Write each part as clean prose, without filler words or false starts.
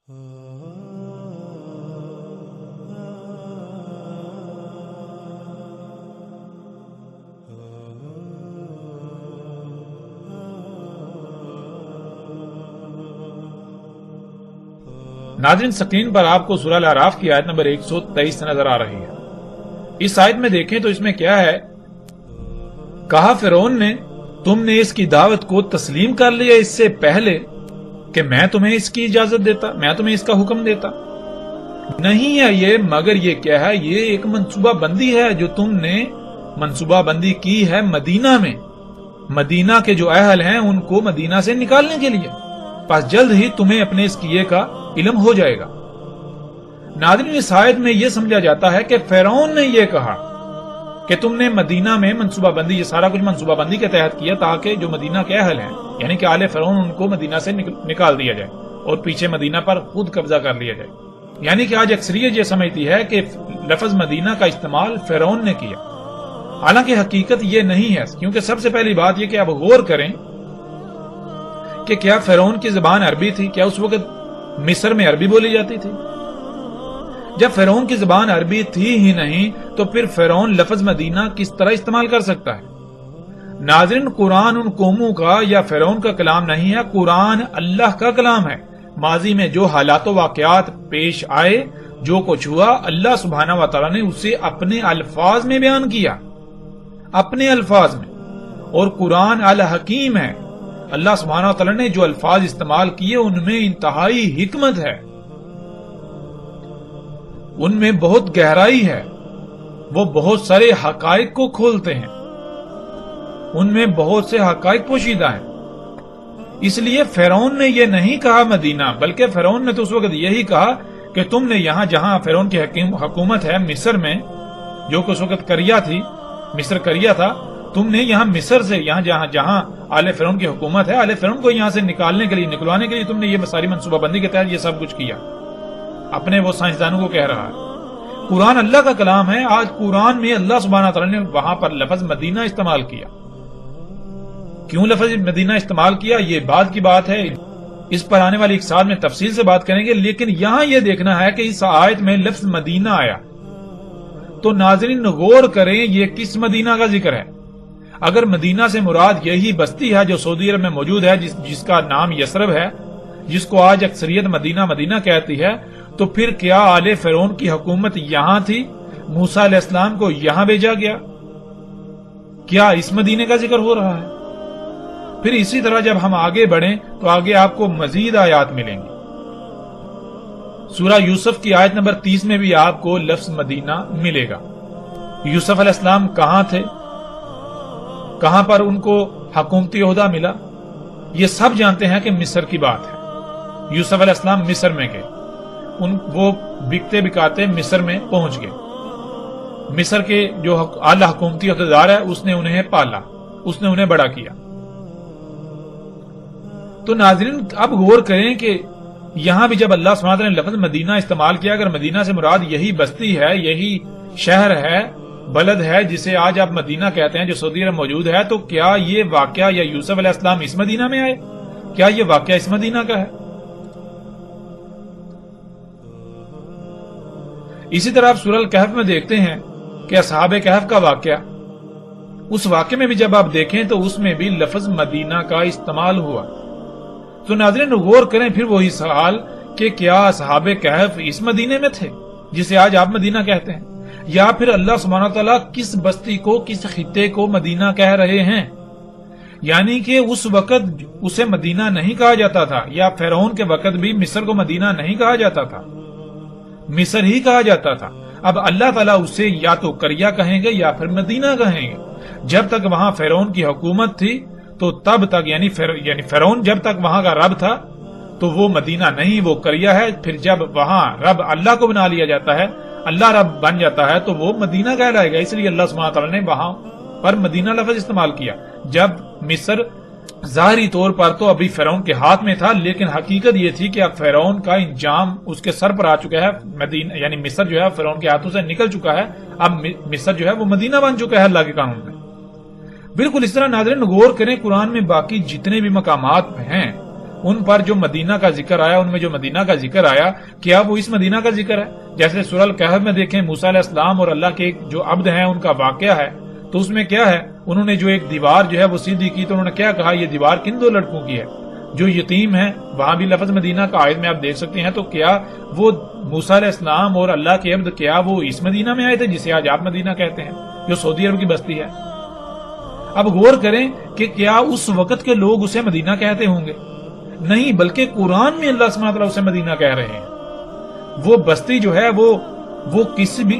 ناظرین، سکرین پر آپ کو سورہ الاعراف کی آیت نمبر 123 نظر آ رہی ہے۔ اس آیت میں دیکھیں تو اس میں کیا ہے؟ کہا فرعون نے، تم نے اس کی دعوت کو تسلیم کر لیا اس سے پہلے کہ میں تمہیں اس کی اجازت دیتا، میں تمہیں اس کا حکم دیتا؟ نہیں ہے یہ، مگر یہ کیا ہے؟ یہ ایک منصوبہ بندی ہے جو تم نے منصوبہ بندی کی ہے مدینہ میں، مدینہ کے جو اہل ہیں ان کو مدینہ سے نکالنے کے لیے۔ پس جلد ہی تمہیں اپنے اس کیے کا علم ہو جائے گا۔ ناظرین، اس آیت میں یہ سمجھا جاتا ہے کہ فرعون نے یہ کہا کہ تم نے مدینہ میں منصوبہ بندی، یہ سارا کچھ منصوبہ بندی کے تحت کیا تاکہ جو مدینہ کے اہل ہیں یعنی کہ آل فرعون، ان کو مدینہ سے نکال دیا جائے اور پیچھے مدینہ پر خود قبضہ کر لیا جائے۔ یعنی کہ آج اکثریت یہ سمجھتی ہے کہ لفظ مدینہ کا استعمال فرعون نے کیا، حالانکہ حقیقت یہ نہیں ہے۔ کیونکہ سب سے پہلی بات یہ کہ آپ غور کریں کہ کیا فرعون کی زبان عربی تھی؟ کیا اس وقت مصر میں عربی بولی جاتی تھی؟ جب فرعون کی زبان عربی تھی ہی نہیں تو پھر فرعون لفظ مدینہ کس طرح استعمال کر سکتا ہے؟ ناظرین، قرآن ان قوموں کا یا فرعون کا کلام نہیں ہے، قرآن اللہ کا کلام ہے۔ ماضی میں جو حالات و واقعات پیش آئے، جو کچھ ہوا، اللہ سبحانہ و تعالیٰ نے اسے اپنے الفاظ میں بیان کیا، اپنے الفاظ میں، اور قرآن الحکیم ہے۔ اللہ سبحانہ و تعالیٰ نے جو الفاظ استعمال کیے ان میں انتہائی حکمت ہے، ان میں بہت گہرائی ہے، وہ بہت سارے حقائق کو کھولتے ہیں، ان میں بہت سے حقائق پوشیدہ ہیں۔ اس لیے فرعون نے یہ نہیں کہا مدینہ، بلکہ فرعون نے تو اس وقت یہی کہا کہ تم نے یہاں جہاں فرعون کی حکومت ہے مصر میں، جو کہ اس وقت کریا تھی، مصر کریا تھا، تم نے یہاں مصر سے، یہاں جہاں آل فرعون کی حکومت ہے، آل فرعون کو یہاں سے نکالنے کے لیے، نکلوانے کے لیے تم نے یہ ساری منصوبہ بندی کے تحت یہ سب کچھ کیا۔ اپنے وہ سائنسدانوں کو کہہ رہا ہے۔ قرآن اللہ کا کلام ہے۔ آج قرآن میں اللہ سبحانہ تعالیٰ نے وہاں پر لفظ مدینہ استعمال کیا۔ کیوں لفظ مدینہ استعمال کیا، یہ بعد کی بات ہے، اس پر آنے والی ایک ساتھ میں تفصیل سے بات کریں گے۔ لیکن یہاں یہ دیکھنا ہے کہ اس آیت میں لفظ مدینہ آیا تو ناظرین غور کریں یہ کس مدینہ کا ذکر ہے۔ اگر مدینہ سے مراد یہی بستی ہے جو سعودی عرب میں موجود ہے، جس کا نام یثرب ہے، جس کو آج اکثریت مدینہ مدینہ کہتی ہے، تو پھر کیا آل فرعون کی حکومت یہاں تھی؟ موسیٰ علیہ السلام کو یہاں بھیجا گیا؟ کیا اس مدینے کا ذکر ہو رہا ہے؟ پھر اسی طرح جب ہم آگے بڑھیں تو آگے آپ کو مزید آیات ملیں گی۔ سورہ یوسف کی آیت نمبر 30 میں بھی آپ کو لفظ مدینہ ملے گا۔ یوسف علیہ السلام کہاں تھے، کہاں پر ان کو حکومتی عہدہ ملا؟ یہ سب جانتے ہیں کہ مصر کی بات ہے۔ یوسف علیہ السلام مصر میں گئے، وہ بکتے بکاتے مصر میں پہنچ گئے۔ مصر کے جو اعلی حکومتی عہدیدار ہے اس نے انہیں پالا، اس نے انہیں بڑا کیا۔ تو ناظرین اب غور کریں کہ یہاں بھی جب اللہ سبحانہ وتعالیٰ نے لفظ مدینہ استعمال کیا، اگر مدینہ سے مراد یہی بستی ہے، یہی شہر ہے، بلد ہے جسے آج آپ مدینہ کہتے ہیں، جو سعودی عرب موجود ہے، تو کیا یہ واقعہ یا یوسف علیہ السلام اس مدینہ میں آئے؟ کیا یہ واقعہ اس مدینہ کا ہے؟ اسی طرح آپ سورہ الکہف میں دیکھتے ہیں کہ اصحاب کہف کا واقعہ، اس واقعے میں بھی جب آپ دیکھیں تو اس میں بھی لفظ مدینہ کا استعمال ہوا۔ تو ناظرین غور کریں پھر وہی سوال کہ کیا اصحاب کہف اس مدینے میں تھے جسے آج آپ مدینہ کہتے ہیں، یا پھر اللہ سبحانہ تعالیٰ کس بستی کو، کس خطے کو مدینہ کہہ رہے ہیں؟ یعنی کہ اس وقت اسے مدینہ نہیں کہا جاتا تھا، یا فرعون کے وقت بھی مصر کو مدینہ نہیں کہا جاتا تھا، مصر ہی کہا جاتا تھا۔ اب اللہ تعالیٰ اسے یا تو کریا کہیں گے یا پھر مدینہ کہیں گے۔ جب تک وہاں فرعون کی حکومت تھی تو تب تک یعنی فرعون جب تک وہاں کا رب تھا تو وہ مدینہ نہیں، وہ کریا ہے۔ پھر جب وہاں رب اللہ کو بنا لیا جاتا ہے، اللہ رب بن جاتا ہے، تو وہ مدینہ کہلائے گا۔ اس لیے اللہ سبحانہ تعالیٰ نے وہاں پر مدینہ لفظ استعمال کیا۔ جب مصر ظاہری طور پر تو ابھی فرعون کے ہاتھ میں تھا، لیکن حقیقت یہ تھی کہ اب فرعون کا انجام اس کے سر پر آ چکا ہے، مدینہ یعنی مصر جو ہے فرعون کے ہاتھوں سے نکل چکا ہے، اب مصر جو ہے وہ مدینہ بن چکا ہے اللہ کے قانون میں۔ بالکل اس طرح ناظرین غور کریں، قرآن میں باقی جتنے بھی مقامات ہیں ان پر جو مدینہ کا ذکر آیا، ان میں جو مدینہ کا ذکر آیا، کیا وہ اس مدینہ کا ذکر ہے؟ جیسے سورہ الکہف میں دیکھیں موسیٰ علیہ السلام اور اللہ کے جو عبد ہیں ان کا واقعہ ہے، تو اس میں کیا ہے، انہوں نے جو ایک دیوار جو ہے وہ سیدھی کی، تو انہوں نے کیا کہا، یہ دیوار کن دو لڑکوں کی ہے جو یتیم ہیں؟ وہاں بھی لفظ مدینہ کا آیت میں آپ دیکھ سکتے ہیں۔ تو کیا وہ موسیٰ علیہ السلام اور اللہ کے عبد کیا وہ اس مدینہ میں آئے تھے جسے آج آپ مدینہ کہتے ہیں، جو سعودی عرب کی بستی ہے؟ اب غور کریں کہ کیا اس وقت کے لوگ اسے مدینہ کہتے ہوں گے؟ نہیں، بلکہ قرآن میں اللہ سبحانہ وتعالیٰ اسے مدینہ کہہ رہے ہیں۔ وہ بستی جو ہے وہ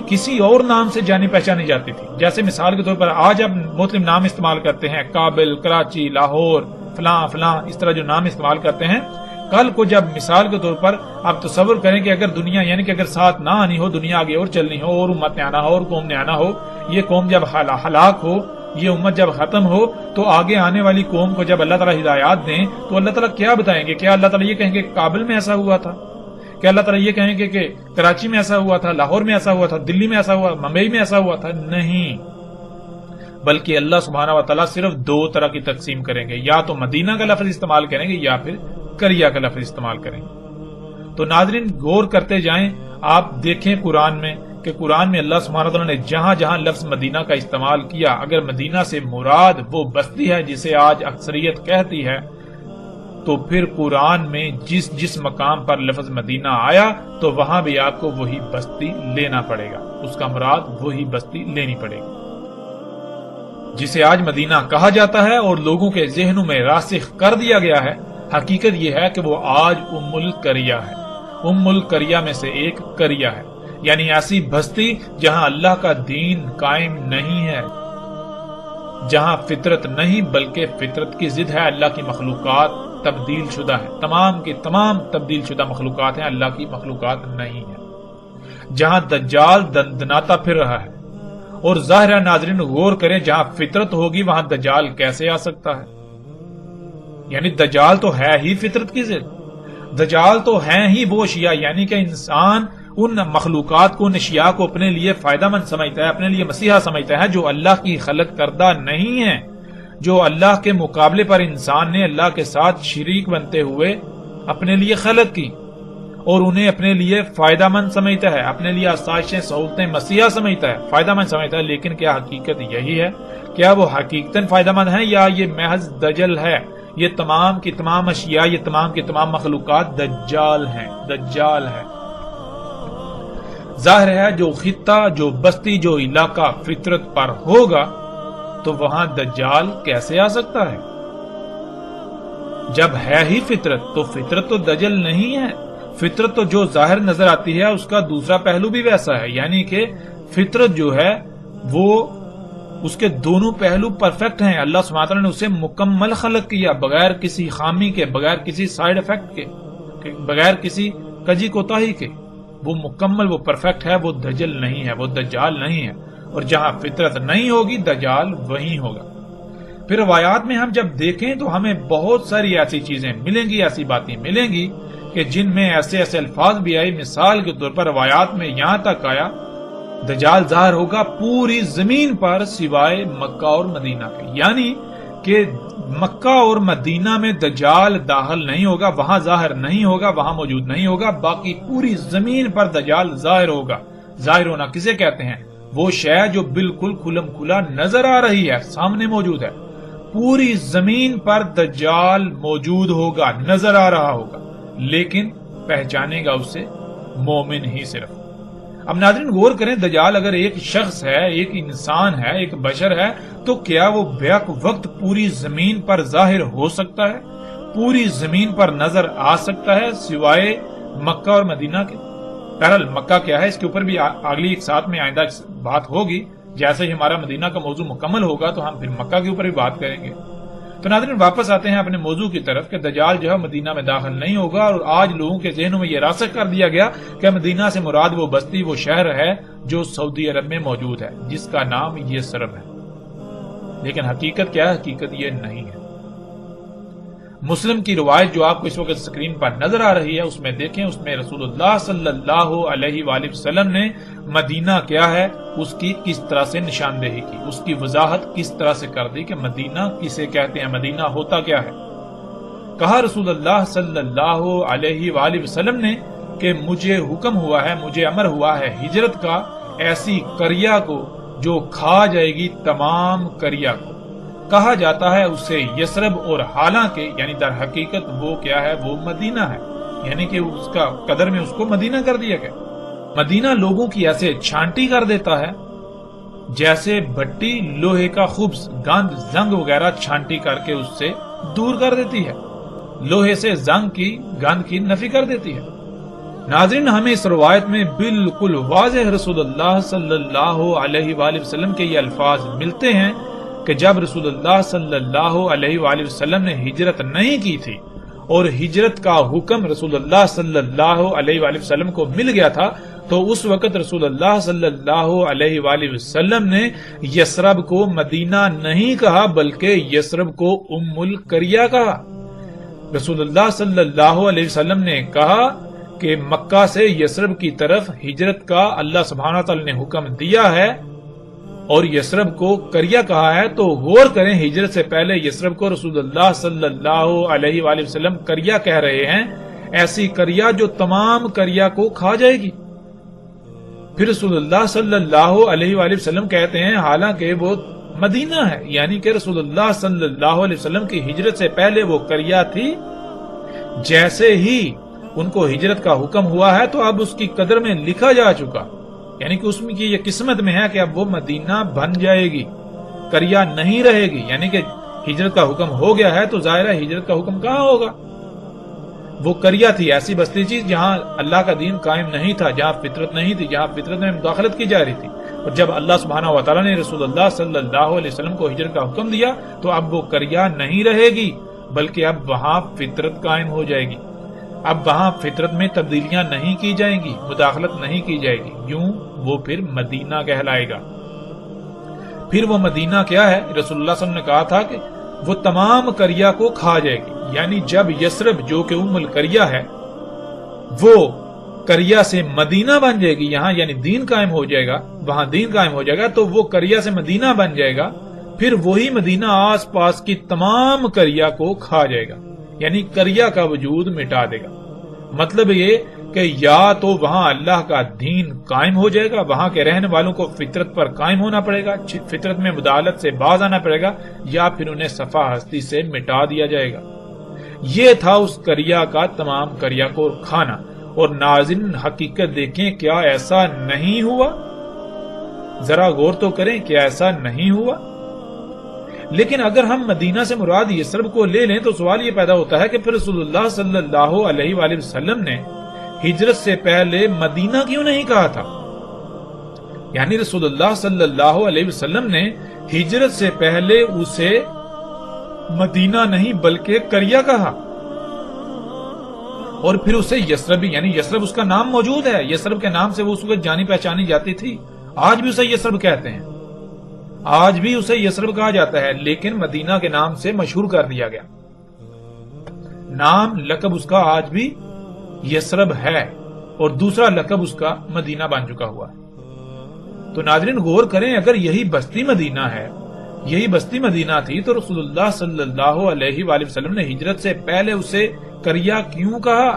کسی اور نام سے جانی پہچانی جاتی تھی۔ جیسے مثال کے طور پر آج آپ مختلف نام استعمال کرتے ہیں، کابل، کراچی، لاہور، فلاں فلاں، اس طرح جو نام استعمال کرتے ہیں، کل کو جب مثال کے طور پر آپ تصور کریں کہ اگر دنیا، یعنی کہ اگر ساتھ نہ آنی ہو، دنیا آگے اور چلنی ہو، اور امت نے آنا ہو، اور قوم نے آنا ہو، یہ قوم جب ہلاک ہو، یہ امت جب ختم ہو، تو آگے آنے والی قوم کو جب اللہ تعالیٰ ہدایات دیں تو اللہ تعالیٰ کیا بتائیں گے؟ کیا اللہ تعالیٰ یہ کہیں گے کابل میں ایسا ہوا تھا؟ کیا اللہ تعالیٰ یہ کہیں گے کہ کراچی میں ایسا ہوا تھا، لاہور میں ایسا ہوا تھا، دلی میں ایسا ہوا، ممبئی میں ایسا ہوا تھا؟ نہیں، بلکہ اللہ سبحانہ و تعالیٰ صرف دو طرح کی تقسیم کریں گے، یا تو مدینہ کا لفظ استعمال کریں گے یا پھر کریا کا لفظ استعمال کریں گے۔ تو ناظرین غور کرتے جائیں، آپ دیکھیں قرآن میں کہ قرآن میں اللہ سبحانہ وتعالیٰ نے جہاں جہاں لفظ مدینہ کا استعمال کیا، اگر مدینہ سے مراد وہ بستی ہے جسے آج اکثریت کہتی ہے، تو پھر قرآن میں جس مقام پر لفظ مدینہ آیا تو وہاں بھی آپ کو وہی بستی لینا پڑے گا، اس کا مراد وہی بستی لینی پڑے گی جسے آج مدینہ کہا جاتا ہے اور لوگوں کے ذہنوں میں راسخ کر دیا گیا ہے۔ حقیقت یہ ہے کہ وہ آج ام القریہ ہے، ام القریہ میں سے ایک قریہ ہے، یعنی ایسی بستی جہاں اللہ کا دین قائم نہیں ہے، جہاں فطرت نہیں بلکہ فطرت کی ضد ہے، اللہ کی مخلوقات تبدیل شدہ ہے، تمام کی تمام تبدیل شدہ مخلوقات ہیں، اللہ کی مخلوقات نہیں ہے، جہاں دجال دندناتا پھر رہا ہے۔ اور ظاہر ہے ناظرین غور کریں، جہاں فطرت ہوگی وہاں دجال کیسے آ سکتا ہے؟ یعنی دجال تو ہے ہی فطرت کی ضد، دجال تو ہیں ہی وہ اشیاء، یعنی کہ انسان ان مخلوقات کو، ان اشیاء کو اپنے لیے فائدہ مند سمجھتا ہے، اپنے لیے مسیحا سمجھتا ہے، جو اللہ کی خلق کردہ نہیں ہے، جو اللہ کے مقابلے پر انسان نے اللہ کے ساتھ شریک بنتے ہوئے اپنے لیے خلق کی، اور انہیں اپنے لیے فائدہ مند سمجھتا ہے، اپنے لیے آسائشیں سہولتیں مسیحا سمجھتا ہے، فائدہ مند سمجھتا ہے۔ لیکن کیا حقیقت یہی ہے؟ کیا وہ حقیقتاً فائدہ مند ہے یا یہ محض دجل ہے؟ یہ تمام کی تمام اشیاء، یہ تمام کی تمام مخلوقات دجال ہیں، دجال ہے۔ ظاہر ہے جو خطہ، جو بستی، جو علاقہ فطرت پر ہوگا تو وہاں دجال کیسے آ سکتا ہے؟ جب ہے ہی فطرت تو فطرت تو دجل نہیں ہے۔ فطرت تو جو ظاہر نظر آتی ہے اس کا دوسرا پہلو بھی ویسا ہے، یعنی کہ فطرت جو ہے وہ اس کے دونوں پہلو پرفیکٹ ہیں۔ اللہ سبحانہ وتعالیٰ نے اسے مکمل خلق کیا، بغیر کسی خامی کے، بغیر کسی سائیڈ افیکٹ کے، بغیر کسی کجی کوتاہی کے، وہ مکمل، وہ پرفیکٹ ہے، وہ دجل نہیں ہے، وہ دجال نہیں ہے۔ اور جہاں فطرت نہیں ہوگی دجال وہیں ہوگا۔ پھر روایات میں ہم جب دیکھیں تو ہمیں بہت ساری ایسی چیزیں ملیں گی، ایسی باتیں ملیں گی کہ جن میں ایسے ایسے الفاظ بھی آئے۔ مثال کے طور پر روایات میں یہاں تک آیا دجال ظاہر ہوگا پوری زمین پر سوائے مکہ اور مدینہ کے، یعنی کہ مکہ اور مدینہ میں دجال داخل نہیں ہوگا، وہاں ظاہر نہیں ہوگا، وہاں موجود نہیں ہوگا، باقی پوری زمین پر دجال ظاہر ہوگا۔ ظاہر ہونا کسے کہتے ہیں؟ وہ شے جو بالکل کھلم کھلا نظر آ رہی ہے، سامنے موجود ہے، پوری زمین پر دجال موجود ہوگا، نظر آ رہا ہوگا، لیکن پہچانے گا اسے مومن ہی صرف۔ اب ناظرین غور کریں، دجال اگر ایک شخص ہے، ایک انسان ہے، ایک بشر ہے، تو کیا وہ بیک وقت پوری زمین پر ظاہر ہو سکتا ہے، پوری زمین پر نظر آ سکتا ہے سوائے مکہ اور مدینہ کے؟ بہرحال مکہ کیا ہے اس کے اوپر بھی اگلی ایک ساتھ میں آئندہ بات ہوگی، جیسے ہی ہمارا مدینہ کا موضوع مکمل ہوگا تو ہم پھر مکہ کے اوپر بھی بات کریں گے۔ تو ناظرین واپس آتے ہیں اپنے موضوع کی طرف کہ دجال جو ہے مدینہ میں داخل نہیں ہوگا، اور آج لوگوں کے ذہنوں میں یہ راسخ کر دیا گیا کہ مدینہ سے مراد وہ بستی، وہ شہر ہے جو سعودی عرب میں موجود ہے، جس کا نام یثرب ہے۔ لیکن حقیقت کیا ہے؟ حقیقت یہ نہیں ہے۔ مسلم کی روایت جو آپ کو اس وقت اسکرین پر نظر آ رہی ہے اس میں دیکھیں، اس میں رسول اللہ صلی اللہ علیہ وآلہ وسلم نے مدینہ کیا ہے اس کی کس طرح سے نشاندہی کی، اس کی وضاحت کس طرح سے کر دی کہ مدینہ کسے کہتے ہیں، مدینہ ہوتا کیا ہے۔ کہا رسول اللہ صلی اللہ علیہ وآلہ وسلم نے کہ مجھے حکم ہوا ہے، مجھے امر ہوا ہے ہجرت کا ایسی قریہ کو جو کھا جائے گی تمام قریہ کو۔ کہا جاتا ہے اسے یثرب، اور حالانکہ یعنی در حقیقت وہ کیا ہے، وہ مدینہ ہے، یعنی کہ اس کا قدر میں اس کو مدینہ کر دیا گیا۔ مدینہ لوگوں کی ایسے چھانٹی کر دیتا ہے جیسے بھٹی لوہے کا خبز، گند، زنگ وغیرہ چھانٹی کر کے اس سے دور کر دیتی ہے، لوہے سے زنگ کی، گند کی نفی کر دیتی ہے۔ ناظرین، ہمیں اس روایت میں بالکل واضح رسول اللہ صلی اللہ علیہ وآلہ وسلم کے یہ الفاظ ملتے ہیں کہ جب رسول اللہ صلی اللہ علیہ وآلہ وسلم نے ہجرت نہیں کی تھی اور ہجرت کا حکم رسول اللہ صلی اللہ علیہ وآلہ وسلم کو مل گیا تھا، تو اس وقت رسول اللہ صلی اللہ علیہ وآلہ وسلم نے یثرب کو مدینہ نہیں کہا بلکہ یثرب کو ام القریہ کہا۔ رسول اللہ صلی اللہ علیہ وسلم نے کہا کہ مکہ سے یثرب کی طرف ہجرت کا اللہ سبحانہ تعالی نے حکم دیا ہے اور یثرب کو قریہ کہا ہے، تو غور کریں ہجرت سے پہلے یثرب کو رسول اللہ صلی اللہ علیہ وآلہ وسلم قریہ کہہ رہے ہیں، ایسی قریہ جو تمام قریہ کو کھا جائے گی۔ پھر رسول اللہ صلی اللہ علیہ وآلہ وسلم کہتے ہیں حالانکہ وہ مدینہ ہے، یعنی کہ رسول اللہ صلی اللہ علیہ وسلم کی ہجرت سے پہلے وہ قریہ تھی، جیسے ہی ان کو ہجرت کا حکم ہوا ہے تو اب اس کی قدر میں لکھا جا چکا، یعنی کہ اس میں کی یہ قسمت میں ہے کہ اب وہ مدینہ بن جائے گی، قریہ نہیں رہے گی، یعنی کہ ہجرت کا حکم ہو گیا ہے تو ظاہر ہے ہجرت کا حکم کہاں ہوگا۔ وہ قریہ تھی، ایسی بستی تھی جہاں اللہ کا دین قائم نہیں تھا، جہاں فطرت نہیں تھی، جہاں فطرت میں مداخلت کی جا رہی تھی، اور جب اللہ سبحانہ و تعالیٰ نے رسول اللہ صلی اللہ علیہ وسلم کو ہجرت کا حکم دیا تو اب وہ قریہ نہیں رہے گی بلکہ اب وہاں فطرت قائم ہو جائے گی، اب وہاں فطرت میں تبدیلیاں نہیں کی جائیں گی، مداخلت نہیں کی جائے گی، یوں وہ پھر مدینہ کہلائے گا۔ پھر وہ مدینہ کیا ہے؟ رسول اللہ صلی اللہ علیہ وسلم نے کہا تھا کہ وہ تمام قریہ کو کھا جائے گی، یعنی جب یثرب جو کہ ام القریہ ہے وہ قریہ سے مدینہ بن جائے گی، یہاں یعنی دین قائم ہو جائے گا، وہاں دین قائم ہو جائے گا تو وہ قریہ سے مدینہ بن جائے گا، پھر وہی مدینہ آس پاس کی تمام قریہ کو کھا جائے گا، یعنی قریہ کا وجود مٹا دے گا۔ مطلب یہ کہ یا تو وہاں اللہ کا دین قائم ہو جائے گا، وہاں کے رہنے والوں کو فطرت پر قائم ہونا پڑے گا، فطرت میں مداخلت سے باز آنا پڑے گا، یا پھر انہیں صفا ہستی سے مٹا دیا جائے گا۔ یہ تھا اس قریہ کا تمام قریہ کو کھانا۔ اور ناظرین حقیقت دیکھیں، کیا ایسا نہیں ہوا؟ ذرا غور تو کریں، کیا ایسا نہیں ہوا؟ لیکن اگر ہم مدینہ سے مراد یثرب کو لے لیں تو سوال یہ پیدا ہوتا ہے کہ پھر رسول اللہ صلی اللہ علیہ وآلہ وسلم نے ہجرت سے پہلے مدینہ کیوں نہیں کہا تھا؟ یعنی رسول اللہ صلی اللہ علیہ وسلم نے ہجرت سے پہلے اسے مدینہ نہیں بلکہ قریہ کہا، اور پھر اسے یثرب، یعنی یثرب اس کا نام موجود ہے، یثرب کے نام سے وہ اس وقت جانی پہچانی جاتی تھی، آج بھی اسے یثرب کہتے ہیں، آج بھی اسے یثرب کہا جاتا ہے، لیکن مدینہ کے نام سے مشہور کر دیا گیا، نام لقب اس کا آج بھی یثرب ہے اور دوسرا لقب اس کا مدینہ بن چکا ہوا ہے۔ تو ناظرین غور کریں، اگر یہی بستی مدینہ ہے، یہی بستی مدینہ تھی تو رسول اللہ صلی اللہ علیہ وآلہ وسلم نے ہجرت سے پہلے اسے قریہ کیوں کہا،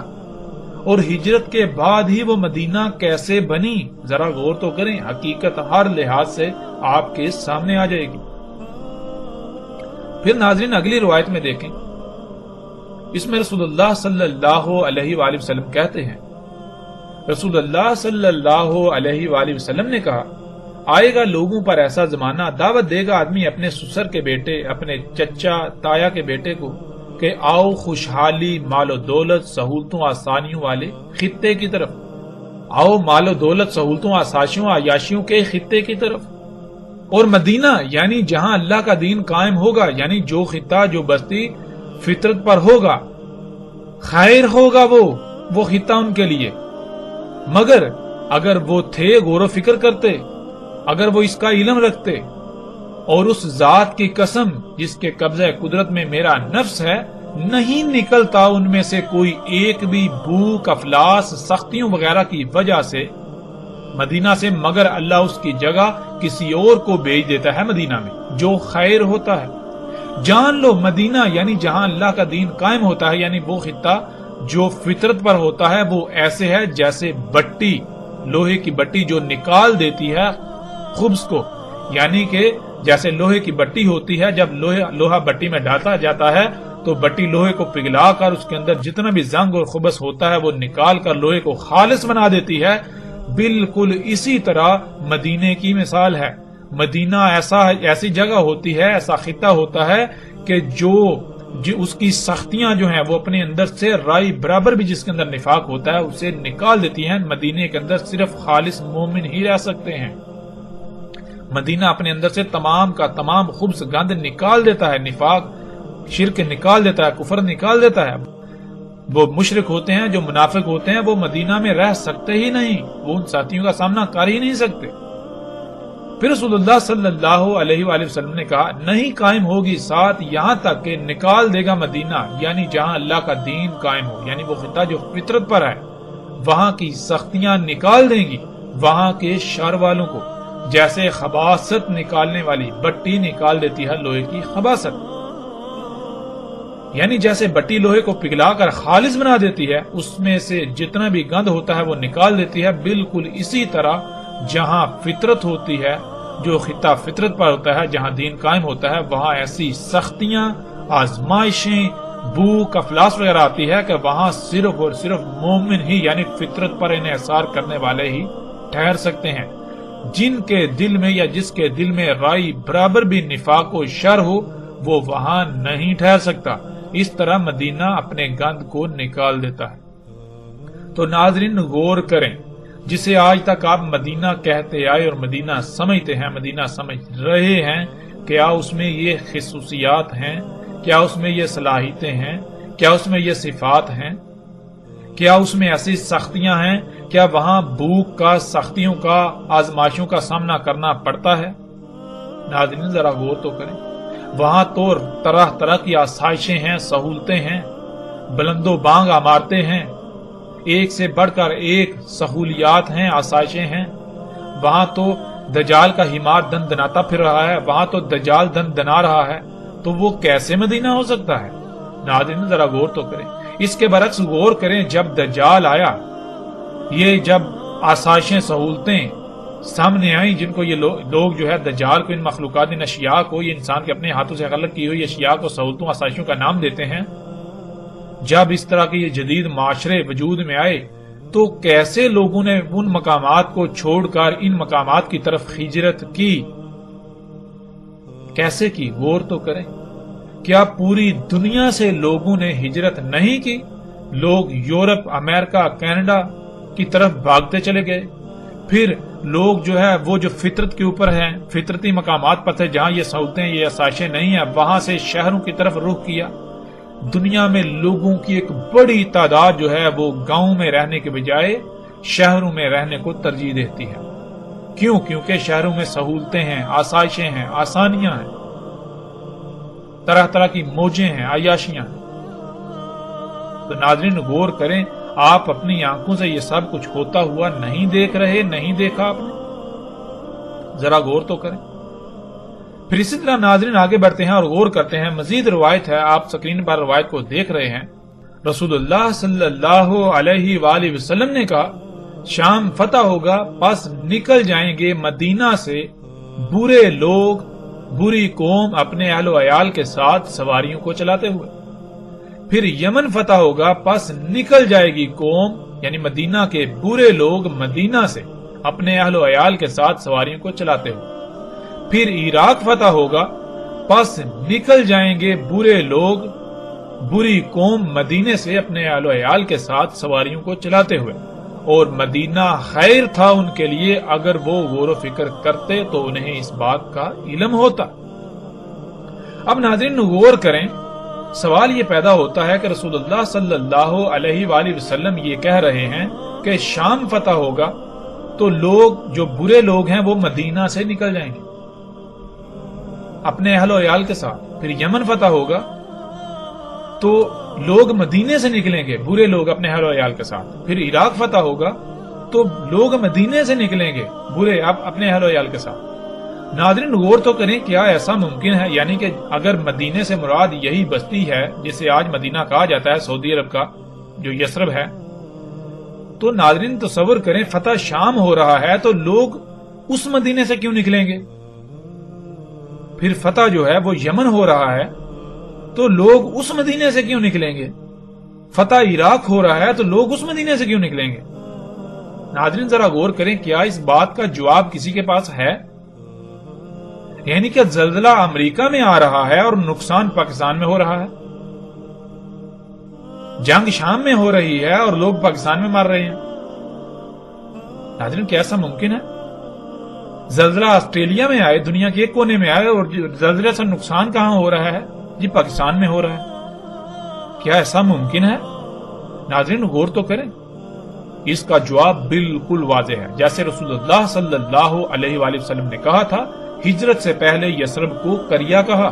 اور ہجرت کے بعد ہی وہ مدینہ کیسے بنی؟ ذرا غور تو کریں، حقیقت ہر لحاظ سے آپ کے سامنے آ جائے گی۔ پھر ناظرین اگلی روایت میں دیکھیں، اس میں رسول اللہ صلی اللہ علیہ وآلہ وسلم کہتے ہیں، رسول اللہ صلی اللہ علیہ وآلہ وسلم نے کہا، آئے گا لوگوں پر ایسا زمانہ، دعوت دے گا آدمی اپنے سسر کے بیٹے، اپنے چچا تایا کے بیٹے کو کہ آؤ خوشحالی، مال و دولت، سہولتوں، آسانیوں والے خطے کی طرف، آؤ مال و دولت، سہولتوں، آسائشوں، عیاشیوں کے خطے کی طرف۔ اور مدینہ یعنی جہاں اللہ کا دین قائم ہوگا، یعنی جو خطہ، جو بستی فطرت پر ہوگا، خیر ہوگا وہ خطہ ان کے لیے۔ مگر اگر وہ تھے غور و فکر کرتے، اگر وہ اس کا علم رکھتے، اور اس ذات کی قسم جس کے قبضہ قدرت میں میرا نفس ہے، نہیں نکلتا ان میں سے کوئی ایک بھی بھوک، افلاس، سختیوں وغیرہ کی وجہ سے مدینہ سے، مگر اللہ اس کی جگہ کسی اور کو بھیج دیتا ہے مدینہ میں، جو خیر ہوتا ہے۔ جان لو مدینہ یعنی جہاں اللہ کا دین قائم ہوتا ہے، یعنی وہ خطہ جو فطرت پر ہوتا ہے، وہ ایسے ہے جیسے بٹی، لوہے کی بٹی جو نکال دیتی ہے خبز کو، یعنی کہ جیسے لوہے کی بٹی ہوتی ہے، جب لوہا بٹی میں ڈالا جاتا ہے تو بٹی لوہے کو پگھلا کر اس کے اندر جتنا بھی زنگ اور خبث ہوتا ہے وہ نکال کر لوہے کو خالص بنا دیتی ہے، بالکل اسی طرح مدینے کی مثال ہے۔ مدینہ ایسی جگہ ہوتی ہے، ایسا خطہ ہوتا ہے کہ جو اس کی سختیاں جو ہیں وہ اپنے اندر سے رائی برابر بھی جس کے اندر نفاق ہوتا ہے اسے نکال دیتی ہیں۔ مدینے کے اندر صرف خالص مومن ہی رہ سکتے ہیں۔ مدینہ اپنے اندر سے تمام کا تمام خبث گند نکال دیتا ہے، نفاق شرک نکال دیتا ہے، کفر نکال دیتا ہے۔ وہ مشرک ہوتے ہیں، جو منافق ہوتے ہیں، وہ مدینہ میں رہ سکتے ہی نہیں، وہ ان ساتھیوں کا سامنا کر ہی نہیں سکتے۔ پھر رسول اللہ صلی اللہ علیہ وآلہ وسلم نے کہا نہیں قائم ہوگی ساتھ یہاں تک کہ نکال دے گا مدینہ، یعنی جہاں اللہ کا دین قائم ہو، یعنی وہ خطہ جو فطرت پر ہے، وہاں کی سختیاں نکال دیں گی وہاں کے شر والوں کو، جیسے خباثت نکالنے والی بٹی نکال دیتی ہے لوہے کی خباثت، یعنی جیسے بٹی لوہے کو پگھلا کر خالص بنا دیتی ہے، اس میں سے جتنا بھی گند ہوتا ہے وہ نکال دیتی ہے، بالکل اسی طرح جہاں فطرت ہوتی ہے، جو خطہ فطرت پر ہوتا ہے، جہاں دین قائم ہوتا ہے، وہاں ایسی سختیاں، آزمائشیں، بھوک، افلاس وغیرہ آتی ہے کہ وہاں صرف اور صرف مومن ہی یعنی فطرت پر انحصار کرنے والے ہی ٹھہر سکتے ہیں۔ جن کے دل میں یا جس کے دل میں رائی برابر بھی نفاق و شر ہو وہ وہاں نہیں ٹھہر سکتا۔ اس طرح مدینہ اپنے گند کو نکال دیتا ہے۔ تو ناظرین غور کریں، جسے آج تک آپ مدینہ کہتے آئے اور مدینہ سمجھتے ہیں، مدینہ سمجھ رہے ہیں، کیا اس میں یہ خصوصیات ہیں؟ کیا اس میں یہ صلاحیتیں ہیں؟ کیا اس میں یہ صفات ہیں؟ کیا اس میں ایسی سختیاں ہیں؟ کیا وہاں بھوک کا، سختیوں کا، آزمائشوں کا سامنا کرنا پڑتا ہے؟ ناظرین ذرا غور تو کریں، وہاں تو طرح طرح کی آسائشیں ہیں، سہولتیں ہیں، بلند و بانگ عمارتیں ہیں، ایک سے بڑھ کر ایک سہولیات ہیں، آسائشیں ہیں۔ وہاں تو دجال کا حمار دن دناتا پھر رہا ہے، وہاں تو دجال دن دنا رہا ہے، تو وہ کیسے مدینہ ہو سکتا ہے؟ ناظرین ذرا غور تو کریں۔ اس کے برعکس غور کریں، جب دجال آیا، یہ جب آسائشیں، سہولتیں سامنے آئیں، جن کو یہ لوگ جو ہے دجال کو، ان مخلوقات، ان اشیاء کو، یہ انسان کے اپنے ہاتھوں سے خلق کی ہوئی اشیاء کو سہولتوں، آسائشوں کا نام دیتے ہیں، جب اس طرح کے یہ جدید معاشرے وجود میں آئے تو کیسے لوگوں نے ان مقامات کو چھوڑ کر ان مقامات کی طرف ہجرت کی؟ کیسے کی؟ غور تو کریں۔ کیا پوری دنیا سے لوگوں نے ہجرت نہیں کی؟ لوگ یورپ، امریکہ، کینیڈا کی طرف بھاگتے چلے گئے، پھر لوگ جو ہے وہ جو فطرت کے اوپر ہیں، فطرتی مقامات پر تھے جہاں یہ سہولتیں، یہ آسائشیں نہیں ہیں، وہاں سے شہروں کی طرف رخ کیا۔ دنیا میں لوگوں کی ایک بڑی تعداد جو ہے وہ گاؤں میں رہنے کے بجائے شہروں میں رہنے کو ترجیح دیتی ہے۔ کیوں؟ کیونکہ شہروں میں سہولتیں ہیں، آسائشیں ہیں، آسانیاں ہیں، طرح طرح کی موجیں ہیں، عیاشیاں ہیں۔ تو ناظرین غور کریں، آپ اپنی آنکھوں سے یہ سب کچھ ہوتا ہوا نہیں دیکھ رہے، نہیں دیکھا آپ نے؟ ذرا غور تو کریں۔ پھر اسی طرح ناظرین آگے بڑھتے ہیں اور غور کرتے ہیں، مزید روایت ہے، آپ سکرین پر روایت کو دیکھ رہے ہیں۔ رسول اللہ صلی اللہ علیہ وآلہ وسلم نے کہا شام فتح ہوگا، پس نکل جائیں گے مدینہ سے برے لوگ، بری قوم اپنے اہل و عیال کے ساتھ سواریوں کو چلاتے ہوئے۔ پھر یمن فتح ہوگا، پس نکل جائے گی قوم یعنی مدینہ کے برے لوگ مدینہ سے اپنے اہل و عیال کے ساتھ سواریوں کو چلاتے ہوئے۔ پھر عراق فتح ہوگا، پس نکل جائیں گے برے لوگ، بری قوم مدینے سے اپنے اہل و عیال کے ساتھ سواریوں کو چلاتے ہوئے، اور مدینہ خیر تھا ان کے لیے اگر وہ غور و فکر کرتے تو انہیں اس بات کا علم ہوتا۔ اب ناظرین غور کریں، سوال یہ پیدا ہوتا ہے کہ رسول اللہ صلی اللہ علیہ وآلہ وسلم یہ کہہ رہے ہیں کہ شام فتح ہوگا تو لوگ جو برے لوگ ہیں وہ مدینہ سے نکل جائیں گے اپنے اہل و عیال کے ساتھ۔ پھر یمن فتح ہوگا تو لوگ مدینے سے نکلیں گے، برے لوگ اپنے اہل و عیال کے ساتھ۔ پھر عراق فتح ہوگا تو لوگ مدینے سے نکلیں گے، برے اپنے اہل و عیال کے ساتھ۔ ناظرین غور تو کریں، کیا ایسا ممکن ہے؟ یعنی کہ اگر مدینے سے مراد یہی بستی ہے جسے آج مدینہ کہا جاتا ہے، سعودی عرب کا جو یثرب ہے، تو ناظرین تصور کریں فتح شام ہو رہا ہے تو لوگ اس مدینے سے کیوں نکلیں گے؟ پھر فتح جو ہے وہ یمن ہو رہا ہے تو لوگ اس مدینے سے کیوں نکلیں گے؟ فتح عراق ہو رہا ہے تو لوگ اس مدینے سے کیوں نکلیں گے؟ ناظرین ذرا غور کریں، کیا اس بات کا جواب کسی کے پاس ہے؟ یعنی کہ زلزلہ امریکہ میں آ رہا ہے اور نقصان پاکستان میں ہو رہا ہے، جنگ شام میں ہو رہی ہے اور لوگ پاکستان میں مر رہے ہیں۔ ناظرین کیا ایسا ممکن ہے؟ زلزلہ آسٹریلیا میں آئے، دنیا کے ایک کونے میں آئے، اور زلزلے سے نقصان کہاں ہو رہا ہے؟ جی پاکستان میں ہو رہا ہے۔ کیا ایسا ممکن ہے؟ ناظرین غور تو کریں، اس کا جواب بالکل واضح ہے۔ جیسے رسول اللہ صلی اللہ علیہ وآلہ وسلم نے کہا تھا، ہجرت سے پہلے یثرب کو کریا کہا،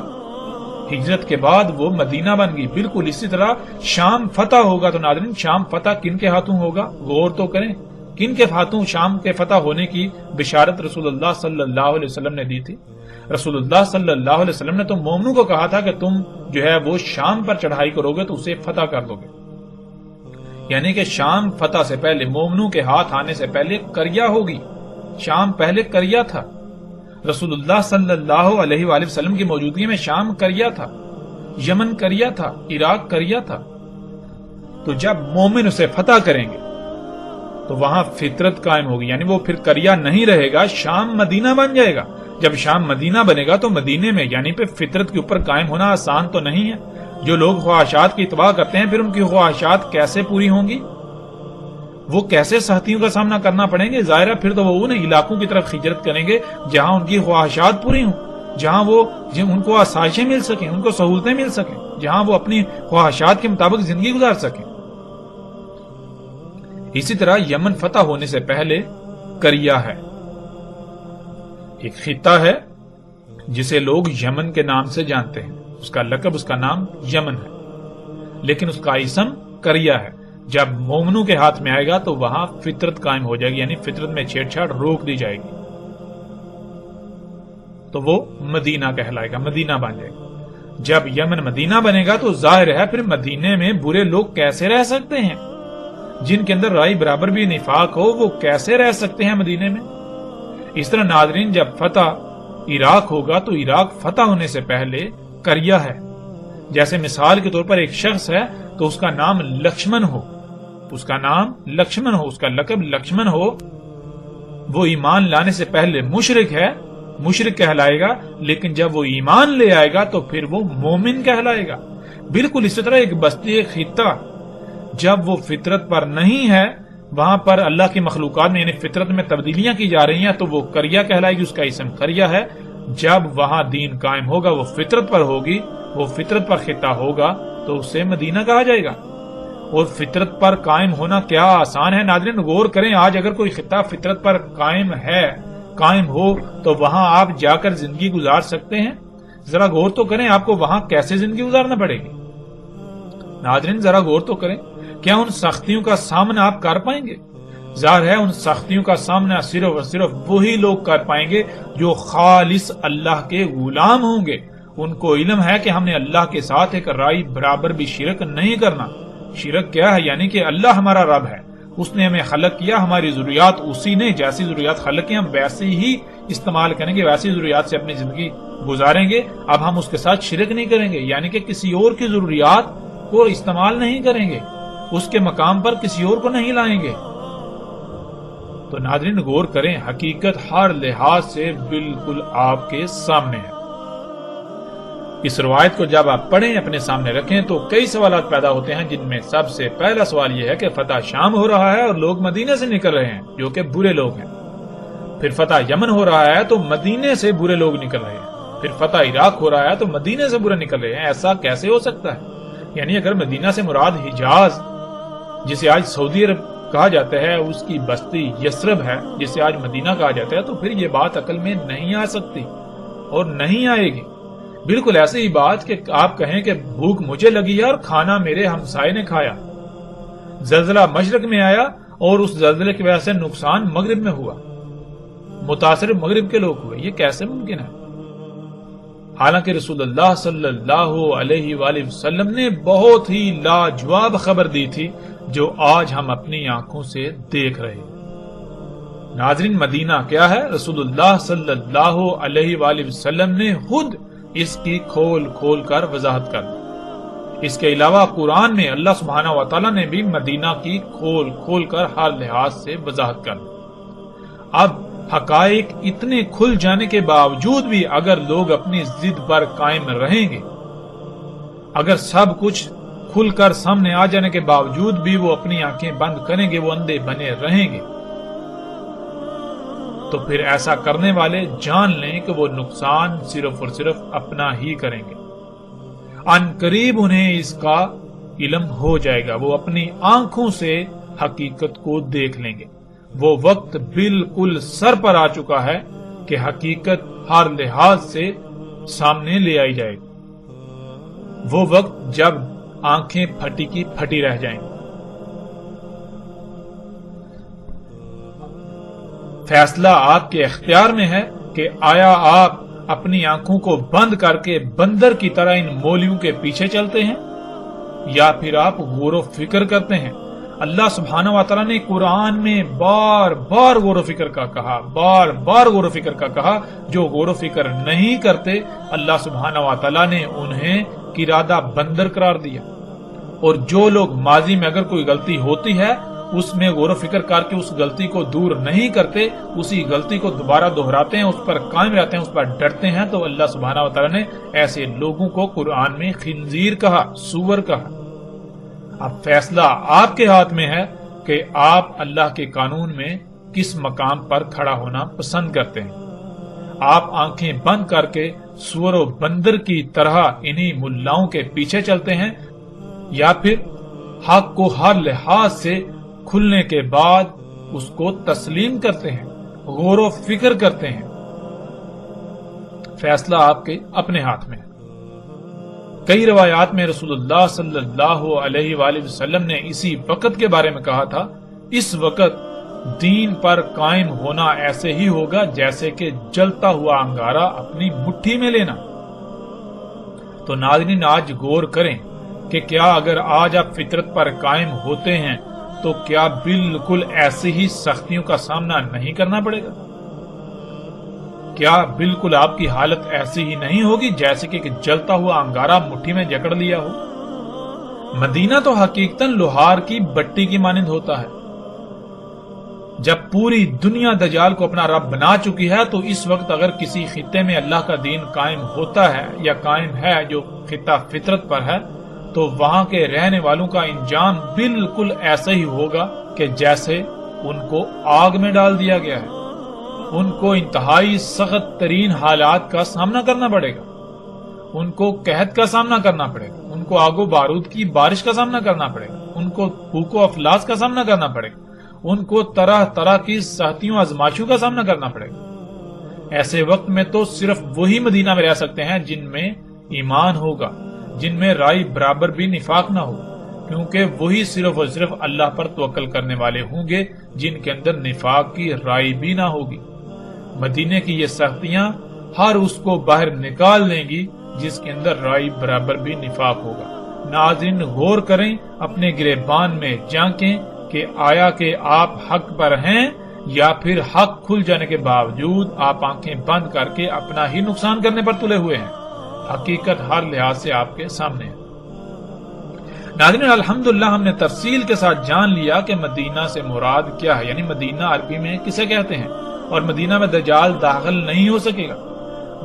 ہجرت کے بعد وہ مدینہ بن گئی۔ بالکل اسی طرح شام فتح ہوگا تو ناظرین شام فتح کن کے ہاتھوں ہوگا؟ غور تو کریں، کن کے ہاتھوں شام کے فتح ہونے کی بشارت رسول اللہ صلی اللہ علیہ وسلم نے دی تھی؟ رسول اللہ صلی اللہ علیہ وسلم نے تو مومنوں کو کہا تھا کہ تم جو ہے وہ شام پر چڑھائی کرو گے تو اسے فتح کر دو گے، یعنی کہ شام فتح سے پہلے، مومنوں کے ہاتھ آنے سے پہلے کریا ہوگی۔ شام پہلے کریا تھا، رسول اللہ صلی اللہ علیہ وآلہ وسلم کی موجودگی میں شام کریا تھا، یمن کریا تھا، عراق کریا تھا۔ تو جب مومن اسے فتح کریں گے تو وہاں فطرت قائم ہوگی، یعنی وہ پھر کریا نہیں رہے گا، شام مدینہ بن جائے گا۔ جب شام مدینہ بنے گا تو مدینے میں یعنی پہ فطرت کے اوپر قائم ہونا آسان تو نہیں ہے۔ جو لوگ خواہشات کی اتباع کرتے ہیں پھر ان کی خواہشات کیسے پوری ہوں گی؟ وہ کیسے سختیوں کا سامنا کرنا پڑیں گے؟ ظاہر ہے پھر تو وہ ان علاقوں کی طرف ہجرت کریں گے جہاں ان کی خواہشات پوری ہوں، جہاں ان کو آسائشیں مل سکیں، ان کو سہولتیں مل سکیں، جہاں وہ اپنی خواہشات کے مطابق زندگی گزار سکیں۔ اسی طرح یمن فتح ہونے سے پہلے کریا ہے، ایک خطہ ہے جسے لوگ یمن کے نام سے جانتے ہیں، اس کا لقب، اس کا نام یمن ہے، لیکن اس کا اسم کریا ہے۔ جب مومنوں کے ہاتھ میں آئے گا تو وہاں فطرت قائم ہو جائے گی، یعنی فطرت میں چھیڑ چھاڑ روک دی جائے گی، تو وہ مدینہ کہلائے گا، مدینہ بن جائے گا۔ جب یمن مدینہ بنے گا تو ظاہر ہے پھر مدینے میں برے لوگ کیسے رہ سکتے ہیں؟ جن کے اندر رائے برابر بھی نفاق ہو وہ کیسے رہ سکتے ہیں مدینے میں؟ اس طرح ناظرین جب فتح عراق ہوگا تو عراق فتح ہونے سے پہلے کریا ہے۔ جیسے مثال کے طور پر ایک شخص ہے تو اس کا نام لکشمن ہو، اس کا نام لکشمن ہو، اس کا لقب لکشمن ہو، وہ ایمان لانے سے پہلے مشرک ہے، مشرک کہلائے گا، لیکن جب وہ ایمان لے آئے گا تو پھر وہ مومن کہلائے گا۔ بالکل اسی طرح ایک بستی، ایک خطہ جب وہ فطرت پر نہیں ہے، وہاں پر اللہ کی مخلوقات میں یعنی فطرت میں تبدیلیاں کی جا رہی ہیں تو وہ کریا کہلائے گی، اس کا اسم کریا ہے۔ جب وہاں دین قائم ہوگا، وہ فطرت پر ہوگی، وہ فطرت پر خطہ ہوگا تو اسے مدینہ کہا جائے گا۔ اور فطرت پر قائم ہونا کیا آسان ہے؟ ناظرین غور کریں، آج اگر کوئی خطہ فطرت پر قائم ہو تو وہاں آپ جا کر زندگی گزار سکتے ہیں؟ ذرا غور تو کریں، آپ کو وہاں کیسے زندگی گزارنا پڑے گی؟ ناظرین ذرا غور تو کریں، کیا ان سختیوں کا سامنا آپ کر پائیں گے؟ ظاہر ہے ان سختیوں کا سامنا صرف اور صرف وہی لوگ کر پائیں گے جو خالص اللہ کے غلام ہوں گے۔ ان کو علم ہے کہ ہم نے اللہ کے ساتھ ایک رائے برابر بھی شرک نہیں کرنا۔ شرک کیا ہے؟ یعنی کہ اللہ ہمارا رب ہے، اس نے ہمیں خلق کیا، ہماری ضروریات اسی نے جیسی ضروریات خلق کی ہم ویسے ہی استعمال کریں گے، ویسی ضروریات سے اپنی زندگی گزاریں گے۔ اب ہم اس کے ساتھ شرک نہیں کریں گے، یعنی کہ کسی اور کی ضروریات کو استعمال نہیں کریں گے، اس کے مقام پر کسی اور کو نہیں لائیں گے۔ تو ناظرین غور کریں، حقیقت ہر لحاظ سے بالکل آپ کے سامنے ہے۔ اس روایت کو جب آپ پڑھیں، اپنے سامنے رکھیں تو کئی سوالات پیدا ہوتے ہیں، جن میں سب سے پہلا سوال یہ ہے کہ فتح شام ہو رہا ہے اور لوگ مدینے سے نکل رہے ہیں جو کہ برے لوگ ہیں۔ پھر فتح یمن ہو رہا ہے تو مدینے سے برے لوگ نکل رہے ہیں۔ پھر فتح عراق ہو رہا ہے تو مدینے سے برے نکل رہے ہیں۔ ایسا کیسے ہو سکتا ہے؟ یعنی اگر مدینہ سے مراد حجاز جسے آج سعودی عرب کہا جاتا ہے، اس کی بستی یثرب ہے جسے آج مدینہ کہا جاتا ہے، تو پھر یہ بات عقل میں نہیں آ سکتی اور نہیں آئے گی۔ بالکل ایسی ہی بات کہ آپ کہیں کہ بھوک مجھے لگی ہے اور کھانا میرے ہمسائے نے کھایا، زلزلہ مشرق میں آیا اور اس زلزلے کی وجہ سے نقصان مغرب میں ہوا۔ متاثر مغرب کے لوگ ہوئے، یہ کیسے ممکن ہے؟ حالانکہ رسول اللہ صلی اللہ علیہ وآلہ وسلم نے بہت ہی لاجواب خبر دی تھی جو آج ہم اپنی آنکھوں سے دیکھ رہے ہیں۔ ناظرین، مدینہ کیا ہے؟ رسول اللہ صلی اللہ علیہ وآلہ وسلم نے خود اس کی کھول کھول کر وضاحت کر دی۔ اس کے علاوہ قرآن میں اللہ سبحانہ و تعالیٰ نے بھی مدینہ کی کھول کھول کر ہر لحاظ سے وضاحت کر دی۔ اب حقائق اتنے کھل جانے کے باوجود بھی اگر لوگ اپنی ضد پر قائم رہیں گے، اگر سب کچھ کھل کر سامنے آ جانے کے باوجود بھی وہ اپنی آنکھیں بند کریں گے، وہ اندھے بنے رہیں گے، تو پھر ایسا کرنے والے جان لیں کہ وہ نقصان صرف اور صرف اپنا ہی کریں گے۔ ان قریب انہیں اس کا علم ہو جائے گا، وہ اپنی آنکھوں سے حقیقت کو دیکھ لیں گے۔ وہ وقت بالکل سر پر آ چکا ہے کہ حقیقت ہر لحاظ سے سامنے لے آئی جائے گی۔ وہ وقت جب آنکھیں پھٹی کی پھٹی رہ جائیں گی۔ فیصلہ آپ کے اختیار میں ہے کہ آیا آپ اپنی آنکھوں کو بند کر کے بندر کی طرح ان مولیوں کے پیچھے چلتے ہیں، یا پھر آپ غور و فکر کرتے ہیں۔ اللہ سبحانہ و تعالیٰ نے قرآن میں بار بار غور و فکر کا کہا، بار بار غور و فکر کا کہا۔ جو غور و فکر نہیں کرتے، اللہ سبحانہ و تعالیٰ نے انہیں قرادہ بندر قرار دیا۔ اور جو لوگ ماضی میں اگر کوئی غلطی ہوتی ہے اس میں غور و فکر کر کے اس غلطی کو دور نہیں کرتے، اسی غلطی کو دوبارہ دہراتے ہیں، اس پر قائم رہتے ہیں، اس پر ڈرتے ہیں، تو اللہ سبحانہ و تعالیٰ نے ایسے لوگوں کو قرآن میں خنزیر کہا، سور کہا۔ اب فیصلہ آپ کے ہاتھ میں ہے کہ آپ اللہ کے قانون میں کس مقام پر کھڑا ہونا پسند کرتے ہیں۔ آپ آنکھیں بند کر کے سور و بندر کی طرح انہی ملاؤں کے پیچھے چلتے ہیں، یا پھر حق کو ہر لحاظ سے کھلنے کے بعد اس کو تسلیم کرتے ہیں، غور و فکر کرتے ہیں۔ فیصلہ آپ کے اپنے ہاتھ میں ہے۔ کئی روایات میں رسول اللہ صلی اللہ علیہ وآلہ وسلم نے اسی وقت کے بارے میں کہا تھا، اس وقت دین پر قائم ہونا ایسے ہی ہوگا جیسے کہ جلتا ہوا انگارہ اپنی مٹھی میں لینا۔ تو ناظرین، آج غور کریں کہ کیا اگر آج آپ فطرت پر قائم ہوتے ہیں تو کیا بالکل ایسی ہی سختیوں کا سامنا نہیں کرنا پڑے گا؟ کیا بالکل آپ کی حالت ایسی ہی نہیں ہوگی جیسے کہ جلتا ہوا انگارہ مٹھی میں جکڑ لیا ہو؟ مدینہ تو حقیقتاً لوہار کی بٹی کی مانند ہوتا ہے۔ جب پوری دنیا دجال کو اپنا رب بنا چکی ہے تو اس وقت اگر کسی خطے میں اللہ کا دین قائم ہوتا ہے یا قائم ہے جو خطہ فطرت پر ہے، تو وہاں کے رہنے والوں کا انجام بالکل ایسا ہی ہوگا کہ جیسے ان کو آگ میں ڈال دیا گیا ہے۔ ان کو انتہائی سخت ترین حالات کا سامنا کرنا پڑے گا، ان کو قحط کا سامنا کرنا پڑے گا، ان کو آگ و بارود کی بارش کا سامنا کرنا پڑے گا، ان کو بھوک و افلاس کا سامنا کرنا پڑے گا، ان کو طرح طرح کی سختیوں آزمائشوں کا سامنا کرنا پڑے گا۔ ایسے وقت میں تو صرف وہی مدینہ میں رہ سکتے ہیں جن میں ایمان ہوگا، جن میں رائے برابر بھی نفاق نہ ہو، کیونکہ وہی صرف اور صرف اللہ پر توکل کرنے والے ہوں گے جن کے اندر نفاق کی رائے بھی نہ ہوگی۔ مدینے کی یہ سختیاں ہر اس کو باہر نکال لیں گی جس کے اندر رائے برابر بھی نفاق ہوگا۔ ناظرین، غور کریں، اپنے گریبان میں جھانکیں کہ آیا کہ آپ حق پر ہیں یا پھر حق کھل جانے کے باوجود آپ آنکھیں بند کر کے اپنا ہی نقصان کرنے پر تلے ہوئے ہیں۔ حقیقت ہر لحاظ سے آپ کے سامنے ہے۔ ناظرین، الحمدللہ ہم نے تفصیل کے ساتھ جان لیا کہ مدینہ سے مراد کیا ہے، یعنی مدینہ عربی میں کسے کہتے ہیں، اور مدینہ میں دجال داخل نہیں ہو سکے گا۔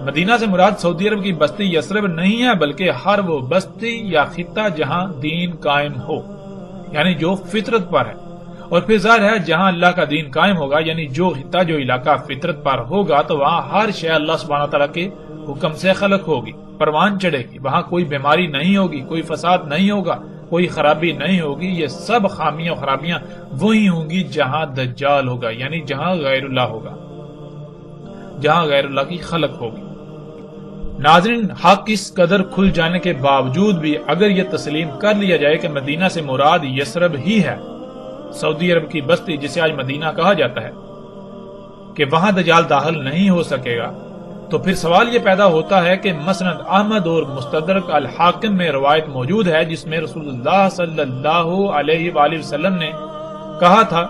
مدینہ سے مراد سعودی عرب کی بستی یثرب نہیں ہے، بلکہ ہر وہ بستی یا خطہ جہاں دین قائم ہو، یعنی جو فطرت پر ہے۔ اور پھر ظاہر ہے جہاں اللہ کا دین قائم ہوگا، یعنی جو خطہ جو علاقہ فطرت پر ہوگا، تو وہاں ہر شے اللہ سبحانہ تعالیٰ کے حکم سے خلق ہوگی، پروان چڑھے گی، وہاں کوئی بیماری نہیں ہوگی، کوئی فساد نہیں ہوگا، کوئی خرابی نہیں ہوگی۔ یہ سب خامیاں خرابیاں وہی ہوں گی جہاں دجال ہوگا، یعنی جہاں غیر اللہ ہوگا، جہاں غیر اللہ کی خلق ہوگی۔ ناظرین، حق اس قدر کھل جانے کے باوجود بھی اگر یہ تسلیم کر لیا جائے کہ مدینہ سے مراد یثرب ہی ہے، سعودی عرب کی بستی جسے آج مدینہ کہا جاتا ہے، کہ وہاں دجال داخل نہیں ہو سکے گا، تو پھر سوال یہ پیدا ہوتا ہے کہ مسند احمد اور مستدرک الحاکم میں روایت موجود ہے جس میں رسول اللہ صلی اللہ علیہ وآلہ وسلم نے کہا تھا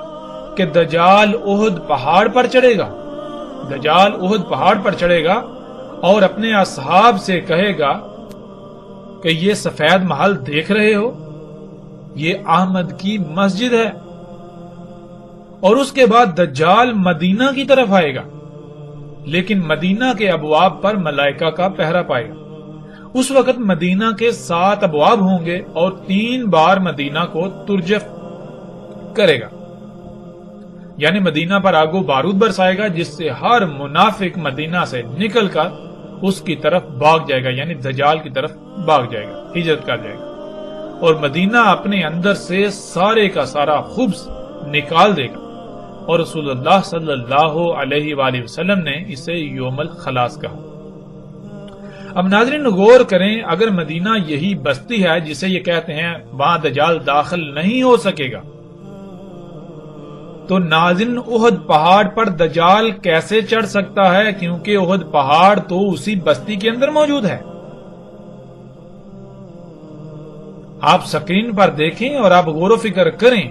کہ دجال احد پہاڑ پر چڑھے گا، دجال احد پہاڑ پر چڑھے گا اور اپنے اصحاب سے کہے گا کہ یہ سفید محل دیکھ رہے ہو، یہ احمد کی مسجد ہے، اور اس کے بعد دجال مدینہ کی طرف آئے گا، لیکن مدینہ کے ابواب پر ملائکہ کا پہرا پائے گا۔ اس وقت مدینہ کے 7 ابواب ہوں گے اور 3 بار مدینہ کو ترجف کرے گا، یعنی مدینہ پر آگ و بارود برسائے گا، جس سے ہر منافق مدینہ سے نکل کر اس کی طرف بھاگ جائے گا، یعنی دجال کی طرف بھاگ جائے گا، ہجرت کر جائے گا، اور مدینہ اپنے اندر سے سارے کا سارا خبث نکال دے گا، اور رسول اللہ صلی اللہ علیہ وآلہ وسلم نے اسے یوم الخلاص کہا۔ اب ناظرین غور کریں، اگر مدینہ یہی بستی ہے جسے یہ کہتے ہیں وہاں دجال داخل نہیں ہو سکے گا، تو ناظرین احد پہاڑ پر دجال کیسے چڑھ سکتا ہے؟ کیونکہ احد پہاڑ تو اسی بستی کے اندر موجود ہے۔ آپ سکرین پر دیکھیں اور آپ غور و فکر کریں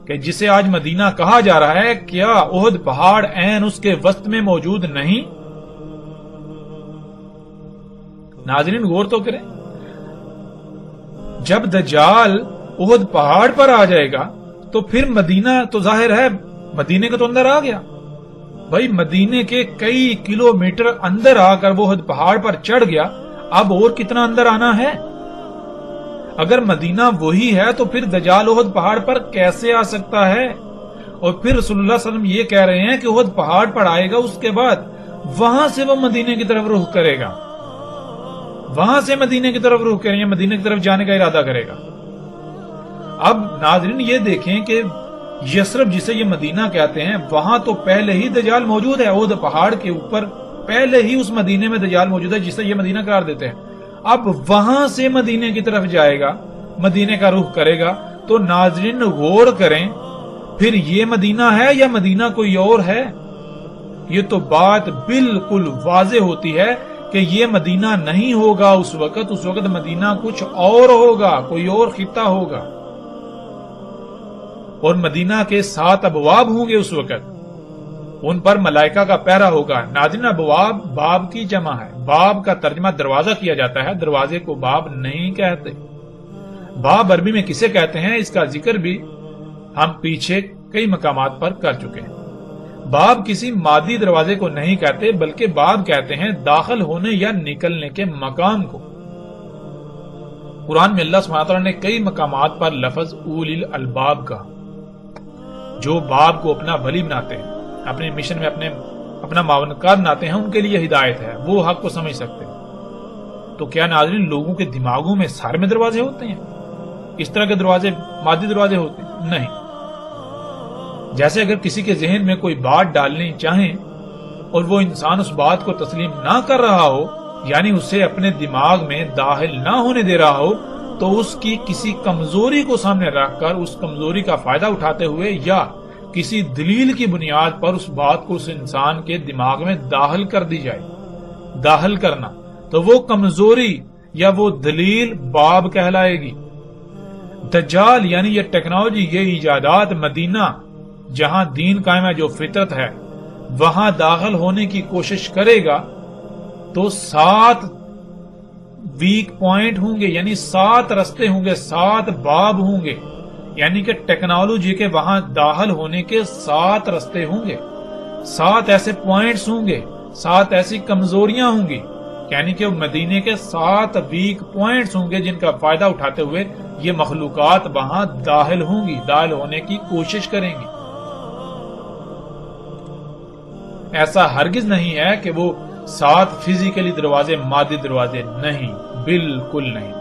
کہ جسے آج مدینہ کہا جا رہا ہے، کیا احد پہاڑ عین اس کے وسط میں موجود نہیں؟ ناظرین غور تو کریں، جب دجال احد پہاڑ پر آ جائے گا تو پھر مدینہ تو ظاہر ہے مدینے کا تو اندر آ گیا، بھائی مدینے کے کئی کلومیٹر اندر آ کر وہ احد پہاڑ پر چڑھ گیا، اب اور کتنا اندر آنا ہے؟ اگر مدینہ وہی ہے تو پھر دجال احد پہاڑ پر کیسے آ سکتا ہے؟ اور پھر رسول اللہ صلی اللہ علیہ وسلم یہ کہہ رہے ہیں کہ احد پہاڑ پر آئے گا، اس کے بعد وہاں سے وہ مدینے کی طرف رخ کرے گا، وہاں سے مدینے کی طرف رخ کریں گے، مدینے کی طرف جانے کا ارادہ کرے گا۔ اب ناظرین یہ دیکھیں کہ یثرب جسے یہ مدینہ کہتے ہیں، وہاں تو پہلے ہی دجال موجود ہے، احد پہاڑ کے اوپر پہلے ہی اس مدینے میں دجال موجود ہے جسے یہ مدینہ قرار دیتے ہیں۔ اب وہاں سے مدینے کی طرف جائے گا، مدینے کا رخ کرے گا، تو ناظرین غور کریں، پھر یہ مدینہ ہے یا مدینہ کوئی اور ہے؟ یہ تو بات بالکل واضح ہوتی ہے کہ یہ مدینہ نہیں ہوگا اس وقت مدینہ کچھ اور ہوگا، کوئی اور خطہ ہوگا، اور مدینہ کے 7 ابواب ہوں گے اس وقت، ان پر ملائکہ کا پہرا ہوگا۔ ناظرین ابواب باب کی جمع ہے، باب کا ترجمہ دروازہ کیا جاتا ہے، دروازے کو باب نہیں کہتے۔ باب عربی میں کسے کہتے ہیں اس کا ذکر بھی ہم پیچھے کئی مقامات پر کر چکے ہیں۔ باب کسی مادی دروازے کو نہیں کہتے، بلکہ باب کہتے ہیں داخل ہونے یا نکلنے کے مقام کو۔ قرآن میں اللہ سبحانہ وتعالی نے کئی مقامات پر لفظ اولی الالباب کا، جو باب کو اپنا ولی بناتے ہیں، اپنے مشن میں اپنا معاونکار بناتے ہیں، ان کے لیے ہدایت ہے، وہ حق کو سمجھ سکتے ہیں۔ تو کیا ناظرین لوگوں کے دماغوں میں سارے میں دروازے ہوتے ہیں؟ اس طرح کے دروازے مادی دروازے ہوتے ہیں؟ نہیں۔ جیسے اگر کسی کے ذہن میں کوئی بات ڈالنی چاہیں اور وہ انسان اس بات کو تسلیم نہ کر رہا ہو، یعنی اسے اپنے دماغ میں داخل نہ ہونے دے رہا ہو، تو اس کی کسی کمزوری کو سامنے رکھ کر اس کمزوری کا فائدہ اٹھاتے ہوئے یا کسی دلیل کی بنیاد پر اس بات کو اس انسان کے دماغ میں داخل کر دی جائے، داخل کرنا، تو وہ کمزوری یا وہ دلیل باب کہلائے گی۔ دجال یعنی یہ ٹیکنالوجی، یہ ایجادات مدینہ جہاں دین قائم ہے، جو فطرت ہے، وہاں داخل ہونے کی کوشش کرے گا تو 7 ویک پوائنٹ ہوں گے، یعنی 7 رستے ہوں گے، 7 باب ہوں گے، یعنی کہ ٹیکنالوجی کے وہاں داخل ہونے کے 7 رستے ہوں گے، 7 ایسے پوائنٹس ہوں گے، 7 ایسی کمزوریاں ہوں گی، یعنی کہ مدینے کے 7 ویک پوائنٹس ہوں گے جن کا فائدہ اٹھاتے ہوئے یہ مخلوقات وہاں داخل ہوں گی، داخل ہونے کی کوشش کریں گی۔ ایسا ہرگز نہیں ہے کہ وہ 7 فزیکلی دروازے مادی دروازے، نہیں، بالکل نہیں۔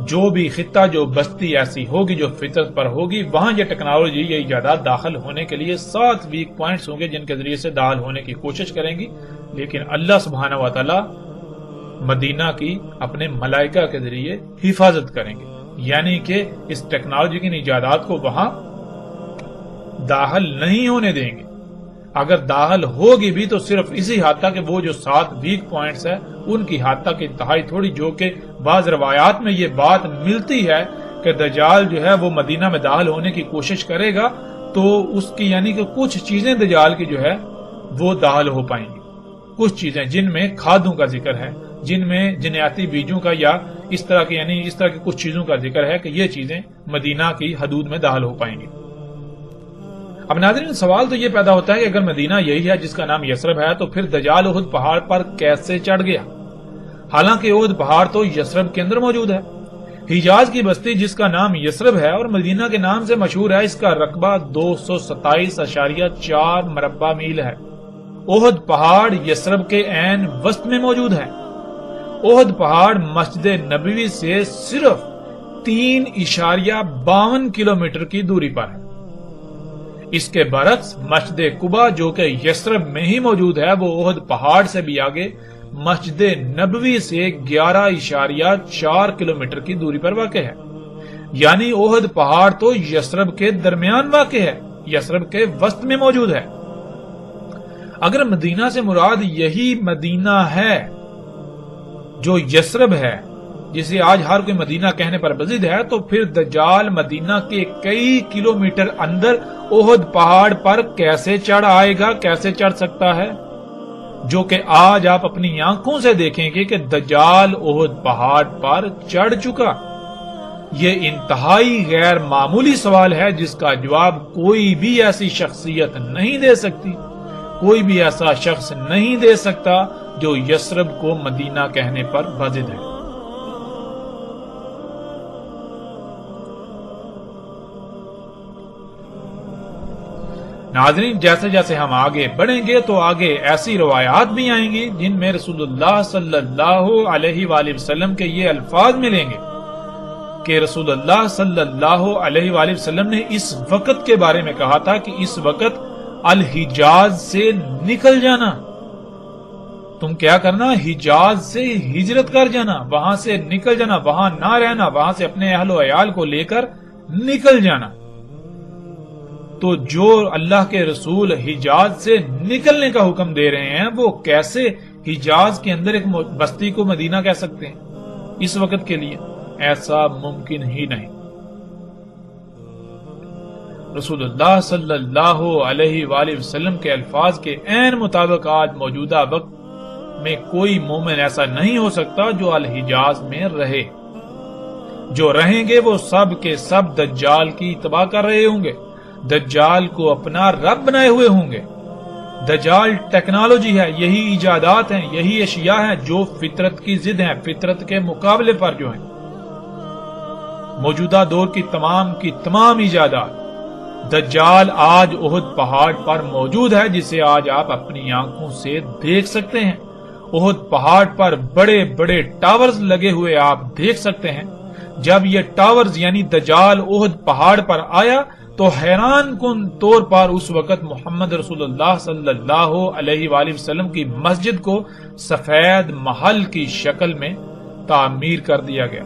جو بھی خطہ، جو بستی ایسی ہوگی جو فطرت پر ہوگی، وہاں یہ ٹیکنالوجی، یہ ایجادات داخل ہونے کے لیے 7 ویک پوائنٹس ہوں گے جن کے ذریعے سے داخل ہونے کی کوشش کریں گی، لیکن اللہ سبحانہ و تعالی مدینہ کی اپنے ملائکہ کے ذریعے حفاظت کریں گے۔ یعنی کہ اس ٹیکنالوجی کی ایجادات کو وہاں داخل نہیں ہونے دیں گے. اگر داخل ہوگی بھی تو صرف اسی حد تک کہ وہ جو 7 ویک پوائنٹس ہے ان کی حد تک انتہائی تھوڑی، جو کہ بعض روایات میں یہ بات ملتی ہے کہ دجال جو ہے وہ مدینہ میں داخل ہونے کی کوشش کرے گا تو اس کی یعنی کہ کچھ چیزیں دجال کی جو ہے وہ داخل ہو پائیں گی. کچھ چیزیں جن میں کھادوں کا ذکر ہے، جن میں جنیاتی بیجوں کا یا اس طرح کی یعنی اس طرح کی کچھ چیزوں کا ذکر ہے کہ یہ چیزیں مدینہ کی حدود میں داخل ہو پائیں گی. اب ناظرین سوال تو یہ پیدا ہوتا ہے کہ اگر مدینہ یہی ہے جس کا نام یثرب ہے تو پھر دجال احد پہاڑ پر کیسے چڑھ گیا؟ حالانکہ احد پہاڑ تو یثرب کے اندر موجود ہے. حجاز کی بستی جس کا نام یثرب ہے اور مدینہ کے نام سے مشہور ہے، اس کا رقبہ 227.4 مربع میل ہے. احد پہاڑ یثرب کے عین وسط میں موجود ہے. احد پہاڑ مسجد نبوی سے صرف 3.52 کلومیٹر کی دوری پر ہے. اس کے برعکس مسجد قباء جو کہ یثرب میں ہی موجود ہے وہ احد پہاڑ سے بھی آگے مسجد نبوی سے 11.4 کلومیٹر کی دوری پر واقع ہے. یعنی احد پہاڑ تو یثرب کے درمیان واقع ہے، یثرب کے وسط میں موجود ہے. اگر مدینہ سے مراد یہی مدینہ ہے جو یثرب ہے جسے آج ہر کوئی مدینہ کہنے پر بضد ہے، تو پھر دجال مدینہ کے کئی کلومیٹر اندر احد پہاڑ پر کیسے چڑھ آئے گا، کیسے چڑھ سکتا ہے؟ جو کہ آج آپ اپنی آنکھوں سے دیکھیں گے کہ دجال احد پہاڑ پر چڑھ چکا. یہ انتہائی غیر معمولی سوال ہے جس کا جواب کوئی بھی ایسی شخصیت نہیں دے سکتی، کوئی بھی ایسا شخص نہیں دے سکتا جو یثرب کو مدینہ کہنے پر بضد ہے. ناظرین جیسے جیسے ہم آگے بڑھیں گے تو آگے ایسی روایات بھی آئیں گی جن میں رسول اللہ صلی اللہ علیہ وآلہ وسلم کے یہ الفاظ ملیں گے کہ رسول اللہ صلی اللہ علیہ وآلہ وسلم نے اس وقت کے بارے میں کہا تھا کہ اس وقت الحجاز سے نکل جانا. تم کیا کرنا؟ حجاز سے ہجرت کر جانا، وہاں سے نکل جانا، وہاں نہ رہنا، وہاں سے اپنے اہل و عیال کو لے کر نکل جانا. تو جو اللہ کے رسول حجاز سے نکلنے کا حکم دے رہے ہیں وہ کیسے حجاز کے اندر ایک بستی کو مدینہ کہہ سکتے ہیں اس وقت کے لیے؟ ایسا ممکن ہی نہیں. رسول اللہ صلی اللہ علیہ وآلہ وسلم کے الفاظ کے عین مطابق آج موجودہ وقت میں کوئی مومن ایسا نہیں ہو سکتا جو الحجاز میں رہے. جو رہیں گے وہ سب کے سب دجال کی اتباع کر رہے ہوں گے، دجال کو اپنا رب بنائے ہوئے ہوں گے. دجال ٹیکنالوجی ہے، یہی ایجادات ہیں، یہی اشیاء ہیں جو فطرت کی ضد ہیں، فطرت کے مقابلے پر جو ہیں. موجودہ دور کی تمام ایجادات دجال آج احد پہاڑ پر موجود ہے جسے آج آپ اپنی آنکھوں سے دیکھ سکتے ہیں. احد پہاڑ پر بڑے بڑے ٹاورز لگے ہوئے آپ دیکھ سکتے ہیں. جب یہ ٹاورز یعنی دجال احد پہاڑ پر آیا تو حیران کن طور پر اس وقت محمد رسول اللہ صلی اللہ علیہ وآلہ وسلم کی مسجد کو سفید محل کی شکل میں تعمیر کر دیا گیا،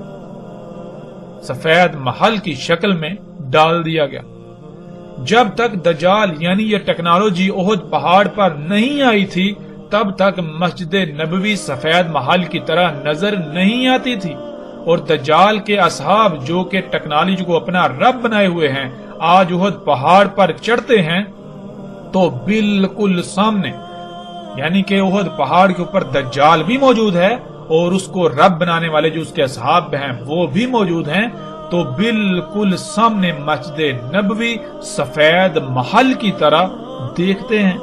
سفید محل کی شکل میں ڈال دیا گیا. جب تک دجال یعنی یہ ٹیکنالوجی احد پہاڑ پر نہیں آئی تھی تب تک مسجد نبوی سفید محل کی طرح نظر نہیں آتی تھی. اور دجال کے اصحاب جو کہ ٹیکنالوجی کو اپنا رب بنائے ہوئے ہیں آج احد پہاڑ پر چڑھتے ہیں تو بالکل سامنے یعنی کہ احد پہاڑ کے اوپر دجال بھی موجود ہے اور اس کو رب بنانے والے جو اس کے اصحاب ہیں وہ بھی موجود ہیں. تو بالکل سامنے مسجد نبوی سفید محل کی طرح دیکھتے ہیں،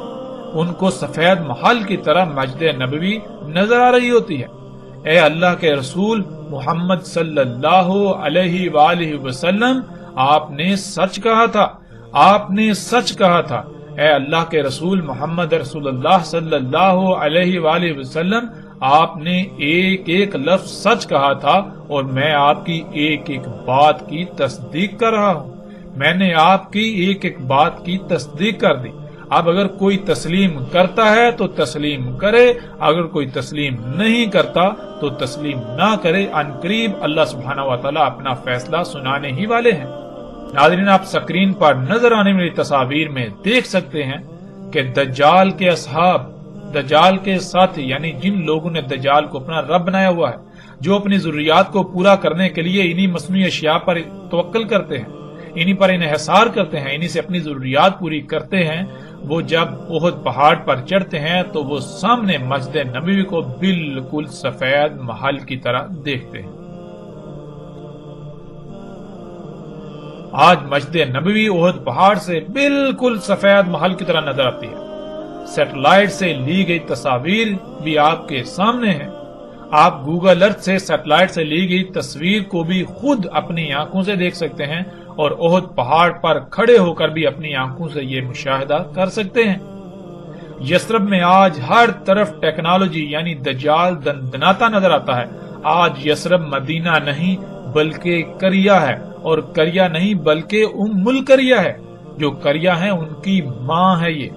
ان کو سفید محل کی طرح مسجد نبوی نظر آ رہی ہوتی ہے. اے اللہ کے رسول محمد صلی اللہ علیہ وآلہ وسلم، آپ نے سچ کہا تھا، آپ نے سچ کہا تھا. اے اللہ کے رسول محمد رسول اللہ صلی اللہ علیہ وآلہ وسلم، آپ نے ایک ایک لفظ سچ کہا تھا اور میں آپ کی ایک ایک بات کی تصدیق کر رہا ہوں. میں نے آپ کی ایک ایک بات کی تصدیق کر دی. اب اگر کوئی تسلیم کرتا ہے تو تسلیم کرے، اگر کوئی تسلیم نہیں کرتا تو تسلیم نہ کرے۔ ان قریب اللہ سبحانہ و تعالیٰ اپنا فیصلہ سنانے ہی والے ہیں۔ ناظرین، آپ سکرین پر نظر آنے والی تصاویر میں دیکھ سکتے ہیں کہ دجال کے اصحاب، دجال کے ساتھی، یعنی جن لوگوں نے دجال کو اپنا رب بنایا ہوا ہے، جو اپنی ضروریات کو پورا کرنے کے لیے انہی مصنوعی اشیاء پر توکل کرتے ہیں، انہی پر انحصار کرتے ہیں، انہی سے اپنی ضروریات پوری کرتے ہیں، وہ جب احد پہاڑ پر چڑھتے ہیں تو وہ سامنے مسجد نبوی کو بالکل سفید محل کی طرح دیکھتے ہیں۔ آج مسجد نبوی احد پہاڑ سے بالکل سفید محل کی طرح نظر آتی ہے۔ سیٹلائٹ سے لی گئی تصاویر بھی آپ کے سامنے ہیں۔ آپ گوگل ارتھ سے سیٹلائٹ سے لی گئی تصویر کو بھی خود اپنی آنکھوں سے دیکھ سکتے ہیں اور احد پہاڑ پر کھڑے ہو کر بھی اپنی آنکھوں سے یہ مشاہدہ کر سکتے ہیں۔ یثرب میں آج ہر طرف ٹیکنالوجی یعنی دجال دندناتا نظر آتا ہے۔ آج یثرب مدینہ نہیں بلکہ قریہ ہے، اور قریہ نہیں بلکہ ام القریہ ہے۔ جو قریہ ہیں ان کی ماں ہے یہ۔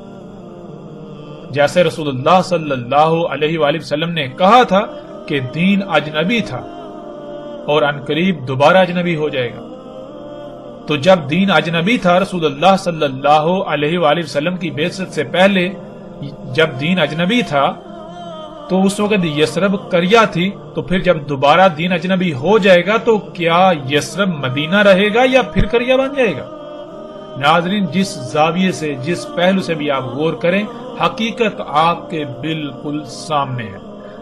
جیسے رسول اللہ صلی اللہ علیہ وآلہ وسلم نے کہا تھا کہ دین اجنبی تھا اور عنقریب دوبارہ اجنبی ہو جائے گا، تو جب دین اجنبی تھا رسول اللہ صلی اللہ علیہ وآلہ وسلم کی بعثت سے پہلے، جب دین اجنبی تھا تو اس وقت یثرب قریہ تھی، تو پھر جب دوبارہ دین اجنبی ہو جائے گا تو کیا یثرب مدینہ رہے گا یا پھر قریہ بن جائے گا؟ ناظرین، جس زاویے سے، جس پہلو سے بھی آپ غور کریں، حقیقت آپ کے بالکل سامنے ہے۔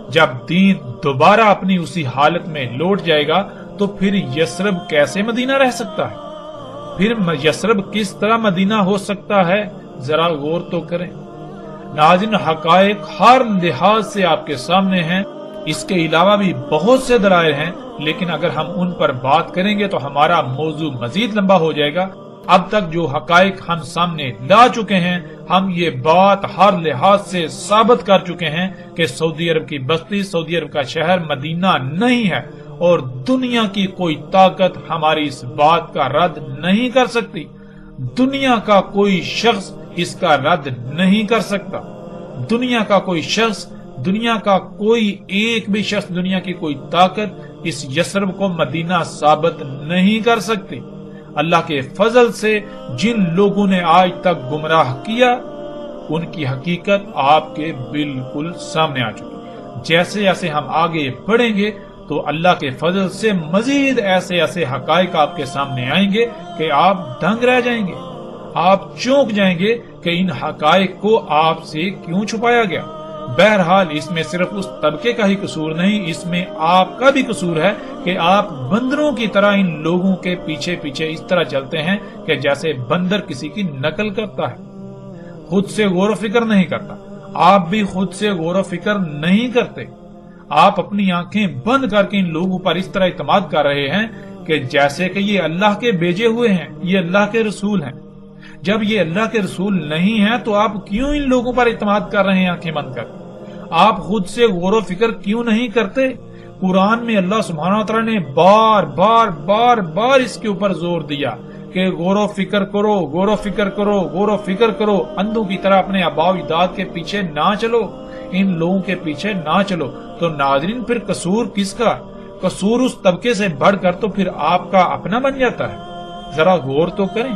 جب دین دوبارہ اپنی اسی حالت میں لوٹ جائے گا تو پھر یثرب کیسے مدینہ رہ سکتا ہے؟ پھر یثرب کس طرح مدینہ ہو سکتا ہے؟ ذرا غور تو کریں۔ ناظرین، حقائق ہر لحاظ سے آپ کے سامنے ہیں۔ اس کے علاوہ بھی بہت سے دلائل ہیں، لیکن اگر ہم ان پر بات کریں گے تو ہمارا موضوع مزید لمبا ہو جائے گا۔ اب تک جو حقائق ہم سامنے لا چکے ہیں، ہم یہ بات ہر لحاظ سے ثابت کر چکے ہیں کہ سعودی عرب کی بستی، سعودی عرب کا شہر مدینہ نہیں ہے، اور دنیا کی کوئی طاقت ہماری اس بات کا رد نہیں کر سکتی۔ دنیا کا کوئی شخص اس کا رد نہیں کر سکتا۔ دنیا کا کوئی شخص، دنیا کا کوئی ایک بھی شخص، دنیا کی کوئی طاقت اس یثرب کو مدینہ ثابت نہیں کر سکتی۔ اللہ کے فضل سے جن لوگوں نے آج تک گمراہ کیا، ان کی حقیقت آپ کے بالکل سامنے آ چکی۔ جیسے جیسے ہم آگے بڑھیں گے تو اللہ کے فضل سے مزید ایسے ایسے حقائق آپ کے سامنے آئیں گے کہ آپ دنگ رہ جائیں گے، آپ چونک جائیں گے کہ ان حقائق کو آپ سے کیوں چھپایا گیا۔ بہرحال اس میں صرف اس طبقے کا ہی قصور نہیں، اس میں آپ کا بھی قصور ہے کہ آپ بندروں کی طرح ان لوگوں کے پیچھے پیچھے اس طرح چلتے ہیں کہ جیسے بندر کسی کی نقل کرتا ہے، خود سے غور و فکر نہیں کرتا۔ آپ بھی خود سے غور و فکر نہیں کرتے، آپ اپنی آنکھیں بند کر کے ان لوگوں پر اس طرح اعتماد کر رہے ہیں کہ جیسے کہ یہ اللہ کے بھیجے ہوئے ہیں، یہ اللہ کے رسول ہیں۔ جب یہ اللہ کے رسول نہیں ہیں تو آپ کیوں ان لوگوں پر اعتماد کر رہے ہیں آنکھیں بند کر؟ آپ خود سے غور و فکر کیوں نہیں کرتے؟ قرآن میں اللہ سبحانہ و تعالیٰ نے بار بار بار بار اس کے اوپر زور دیا کہ غور و فکر کرو، غور و فکر کرو، غور و فکر کرو، اندھوں کی طرح اپنے آباء و اجداد کے پیچھے نہ چلو، ان لوگوں کے پیچھے نہ چلو۔ تو ناظرین، پھر قصور کس کا؟ قصور اس طبقے سے بڑھ کر تو پھر آپ کا اپنا بن جاتا ہے۔ ذرا غور تو کریں۔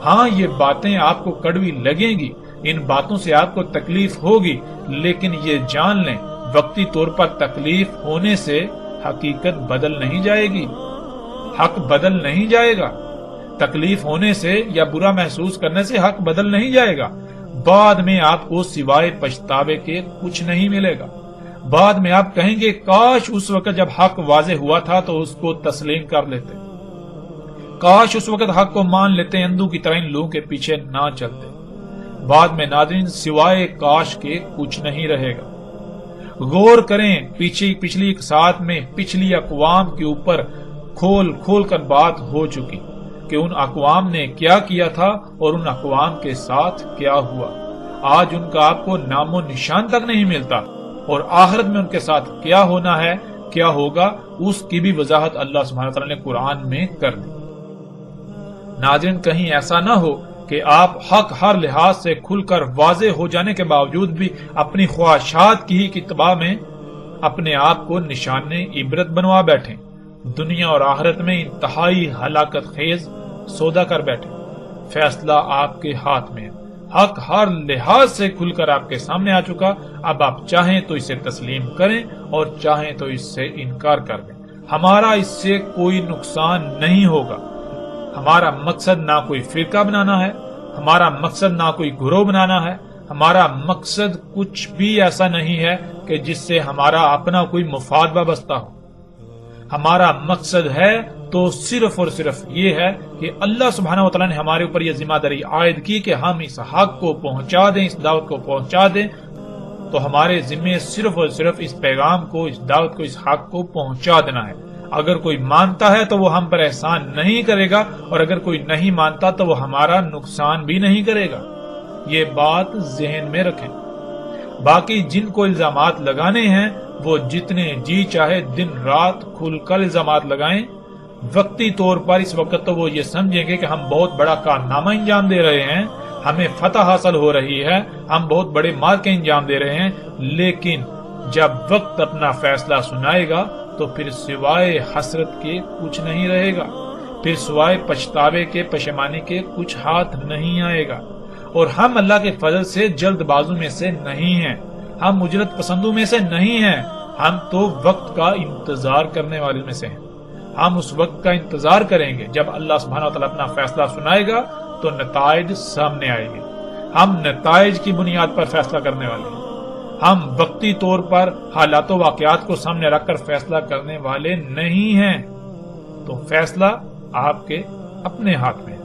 ہاں، یہ باتیں آپ کو کڑوی لگیں گی، ان باتوں سے آپ کو تکلیف ہوگی، لیکن یہ جان لیں وقتی طور پر تکلیف ہونے سے حقیقت بدل نہیں جائے گی، حق بدل نہیں جائے گا۔ تکلیف ہونے سے یا برا محسوس کرنے سے حق بدل نہیں جائے گا۔ بعد میں آپ کو سوائے پچھتاوے کے کچھ نہیں ملے گا۔ بعد میں آپ کہیں گے کاش اس وقت جب حق واضح ہوا تھا تو اس کو تسلیم کر لیتے، کاش اس وقت حق کو مان لیتے، اندھوں کی طرح ان لوگوں کے پیچھے نہ چلتے۔ بعد میں ناظرین سوائے کاش کے کچھ نہیں رہے گا۔ غور کریں، پچھلی ایک ساتھ میں پچھلی اقوام کے اوپر کھول کھول کر بات ہو چکی کہ ان اقوام نے کیا کیا تھا اور ان اقوام کے ساتھ کیا ہوا۔ آج ان کا آپ کو نام و نشان تک نہیں ملتا، اور آخرت میں ان کے ساتھ کیا ہونا ہے، کیا ہوگا، اس کی بھی وضاحت اللہ سبحانہ وتعالی نے قرآن میں کر دی۔ ناظرین، کہیں ایسا نہ ہو کہ کہ آپ حق ہر لحاظ سے کھل کر واضح ہو جانے کے باوجود بھی اپنی خواہشات کی ہی اتباع میں اپنے آپ کو نشان عبرت بنوا بیٹھیں، دنیا اور آخرت میں انتہائی ہلاکت خیز سودا کر بیٹھیں۔ فیصلہ آپ کے ہاتھ میں ہے، حق ہر لحاظ سے کھل کر آپ کے سامنے آ چکا، اب آپ چاہیں تو اسے تسلیم کریں اور چاہیں تو اس سے انکار کر دیں۔ ہمارا اس سے کوئی نقصان نہیں ہوگا۔ ہمارا مقصد نہ کوئی فرقہ بنانا ہے، ہمارا مقصد نہ کوئی گروہ بنانا ہے، ہمارا مقصد کچھ بھی ایسا نہیں ہے کہ جس سے ہمارا اپنا کوئی مفاد وابستہ ہو۔ ہمارا مقصد ہے تو صرف اور صرف یہ ہے کہ اللہ سبحانہ وتعالی نے ہمارے اوپر یہ ذمہ داری عائد کی کہ ہم اس حق کو پہنچا دیں، اس دعوت کو پہنچا دیں، تو ہمارے ذمے صرف اور صرف اس پیغام کو، اس دعوت کو، اس حق کو پہنچا دینا ہے۔ اگر کوئی مانتا ہے تو وہ ہم پر احسان نہیں کرے گا، اور اگر کوئی نہیں مانتا تو وہ ہمارا نقصان بھی نہیں کرے گا۔ یہ بات ذہن میں رکھیں۔ باقی جن کو الزامات لگانے ہیں وہ جتنے جی چاہے دن رات کھل کر الزامات لگائیں۔ وقتی طور پر اس وقت تو وہ یہ سمجھیں گے کہ ہم بہت بڑا کارنامہ انجام دے رہے ہیں، ہمیں فتح حاصل ہو رہی ہے، ہم بہت بڑے مال کے انجام دے رہے ہیں، لیکن جب وقت اپنا فیصلہ سنائے گا تو پھر سوائے حسرت کے کچھ نہیں رہے گا، پھر سوائے پچھتاوے کے، پشیمانی کے کچھ ہاتھ نہیں آئے گا۔ اور ہم اللہ کے فضل سے جلد بازوں میں سے نہیں ہیں، ہم اجرت پسندوں میں سے نہیں ہیں، ہم تو وقت کا انتظار کرنے والے میں سے ہیں۔ ہم اس وقت کا انتظار کریں گے جب اللہ سبحانہ وتعالی اپنا فیصلہ سنائے گا تو نتائج سامنے آئیں گے۔ ہم نتائج کی بنیاد پر فیصلہ کرنے والے ہیں، ہم وقتی طور پر حالات و واقعات کو سامنے رکھ کر فیصلہ کرنے والے نہیں ہیں۔ تو فیصلہ آپ کے اپنے ہاتھ میں ہے۔